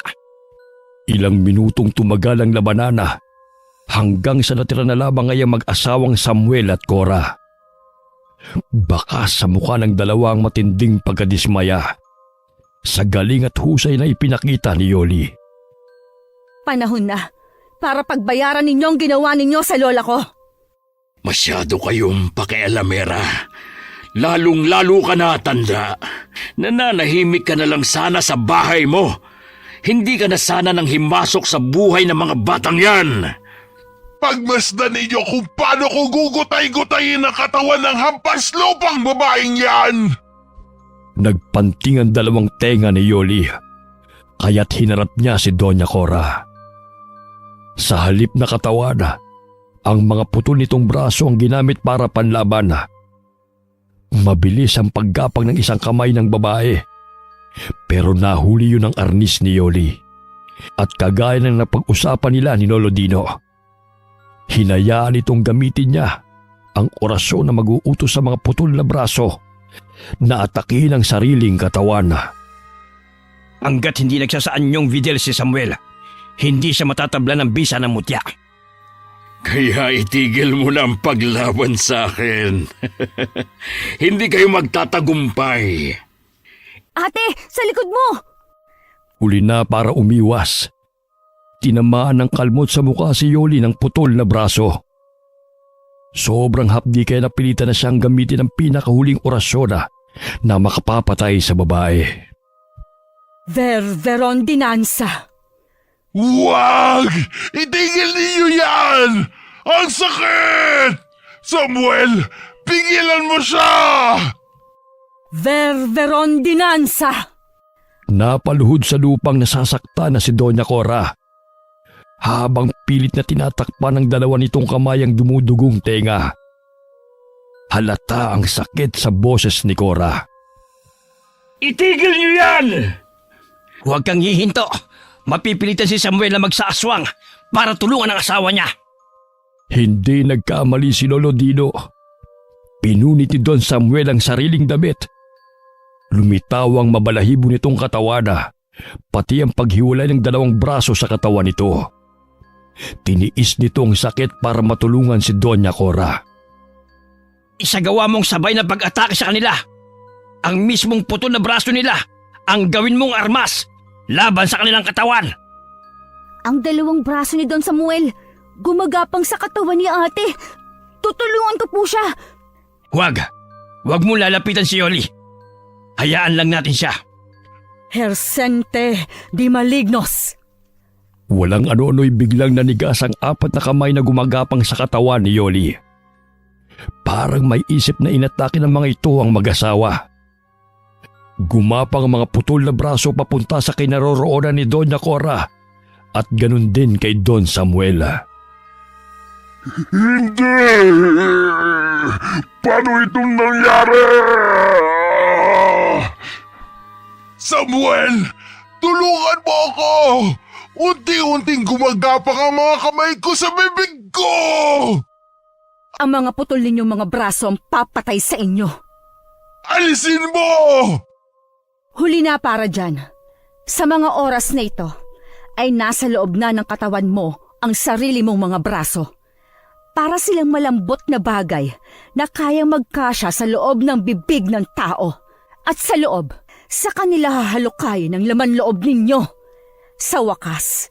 Ilang minutong tumagal ang labanana hanggang sa natira na lamang ay ang mag-asawang Samuel at Cora. Baka sa mukha ng dalawa ang matinding pagkadismaya sa galing at husay na ipinakita ni Yoli. Panahon na para pagbayaran ninyo ang ginawa ninyo sa lola ko. Masyado kayong pakialamera. Lalong-lalo ka na, tanda. Nananahimik ka na lang sana sa bahay mo. Hindi ka na sana nang himasok sa buhay ng mga batang yan. Pagmasdan ninyo kung paano ko gugutay-gutayin ang katawan ng hampas lupang babaeng yan. Nagpanting ang dalawang tenga ni Yoli, kaya't hinarap niya si Doña Cora. Sa halip na katawan, ang mga putol nitong braso ang ginamit para panlaban. Mabilis ang paggapang ng isang kamay ng babae. Pero nahuli yun ang arnis ni Yoli. At kagaya ng napag-usapan nila ni Lolo Dino, hinayaan itong gamitin niya ang orasyon na mag-uutos sa mga putol na braso na atakihin ang sariling katawan. Hanggat hindi nagsasaan yung Videl si Samuel, hindi siya matatabla ng bisa ng mutya. Kaya itigil mo na ang paglaban sa akin. Hindi kayo magtatagumpay. Ate, sa likod mo! Huli na para umiwas. Tinamaan ng kalmot sa mukha si Yoli ng putol na braso. Sobrang hapdi kaya napilitan na siyang gamitin ang pinakahuling orasyon na makapapatay sa babae. Ververondinanza. Wag! Itigil niyo yan! Ang sakit! Samuel, pigilan mo siya! Ververondinanza. Napaluhod sa lupang nasasaktan na si Doña Cora. Habang pilit na tinatakpan ng dalawa nitong kamay ang dumudugong tenga. Halata ang sakit sa boses ni Cora. Itigil niyo yan! Huwag kang hihinto. Mapipilitan si Samuel na magsaaswang para tulungan ang asawa niya. Hindi nagkamali si Lolo Dino. Pinunit ni Don Samuel ang sariling damit. Lumitaw ang mabalahibo nitong katawan, pati ang paghiwalay ng dalawang braso sa katawan nito. Tiniis nito ang sakit para matulungan si Doña Cora. Isagawa mong sabay na pag-atake sa kanila. Ang mismong putol na braso nila ang gawin mong armas laban sa kanilang katawan. Ang dalawang braso ni Don Samuel gumagapang sa katawan ni ate. Tutulungan ko po siya. Huwag mo lalapitan si Yoli. Hayaan lang natin siya. Hersente di malignos. Walang ano-ano'y biglang nanigas ang apat na kamay na gumagapang sa katawan ni Yoli. Parang may isip na inatake ng mga ito ang mag-asawa. Gumapang ang mga putol na braso papunta sa kinaroroonan ni Doña Cora at ganun din kay Don Samuel. Hindi! Paano itong nangyari? Samuel! Tulungan mo ako! Unti-unting gumagapang ang mga kamay ko sa bibig ko! Ang mga putol ninyong mga braso ang papatay sa inyo. Alisin mo! Huli na para dyan. Sa mga oras na ito, ay nasa loob na ng katawan mo ang sarili mong mga braso. Para silang malambot na bagay na kayang magkasya sa loob ng bibig ng tao. At sa loob, sa kanila hahalukayin ang laman loob ninyo. Sa wakas,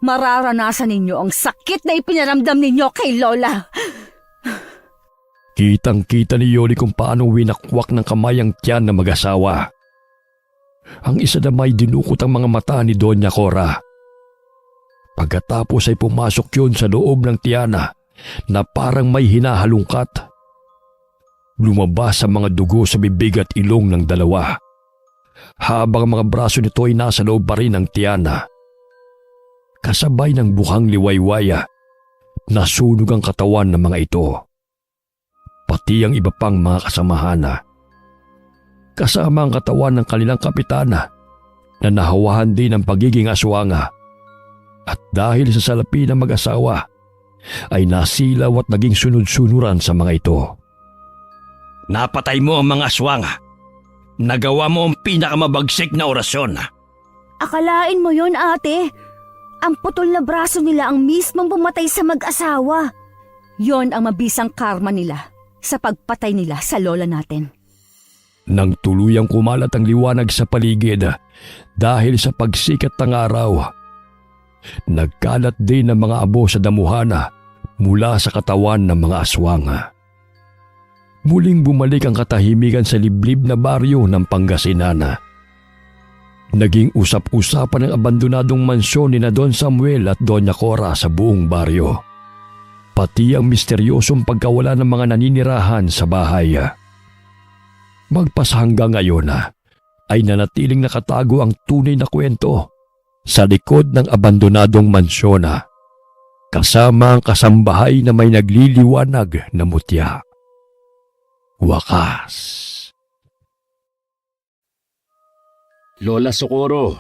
mararanasan ninyo ang sakit na ipinaramdam ninyo kay Lola. Kitang-kita ni Yoli kung paano winakwak ng kamay ang tiyan na mag-asawa. Ang isa na may dinukot ang mga mata ni Doña Cora. Pagkatapos ay pumasok yun sa loob ng tiyana na parang may hinahalungkat. Lumabas ang mga dugo sa bibig at ilong ng dalawa, habang ang mga braso nito ay nasa loob pa rin ng tiyana. Kasabay ng buhang liwaywaya, nasunog ang katawan ng mga ito. Pati ang iba pang mga kasamahan. Kasama ang katawan ng kanilang kapitana na nahawahan din ng pagiging aswanga. At dahil sa salapi ng mag-asawa, ay nasilaw at naging sunod-sunuran sa mga ito. Napatay mo ang mga aswang. Nagawa mo ang pinakamabagsik na orasyon. Akalain mo yon, ate? Ang putol na braso nila ang mismong pumatay sa mag-asawa. Yon ang mabisang karma nila sa pagpatay nila sa lola natin. Nang tuluyang kumalat ang liwanag sa paligid dahil sa pagsikat ng araw, nagkalat din ang mga abo sa damuhana mula sa katawan ng mga aswang. Muling bumalik ang katahimikan sa liblib na baryo ng Pangasinan. Naging usap-usapan ang abandonadong mansyon ni na Don Samuel at Doña Cora sa buong baryo. Pati ang misteryosong pagkawala ng mga naninirahan sa bahay. Magpas hanggang ngayon ay nanatiling nakatago ang tunay na kwento sa likod ng abandonadong mansyon, kasama ang kasambahay na may nagliliwanag na mutya. wakas. Lola Socorro,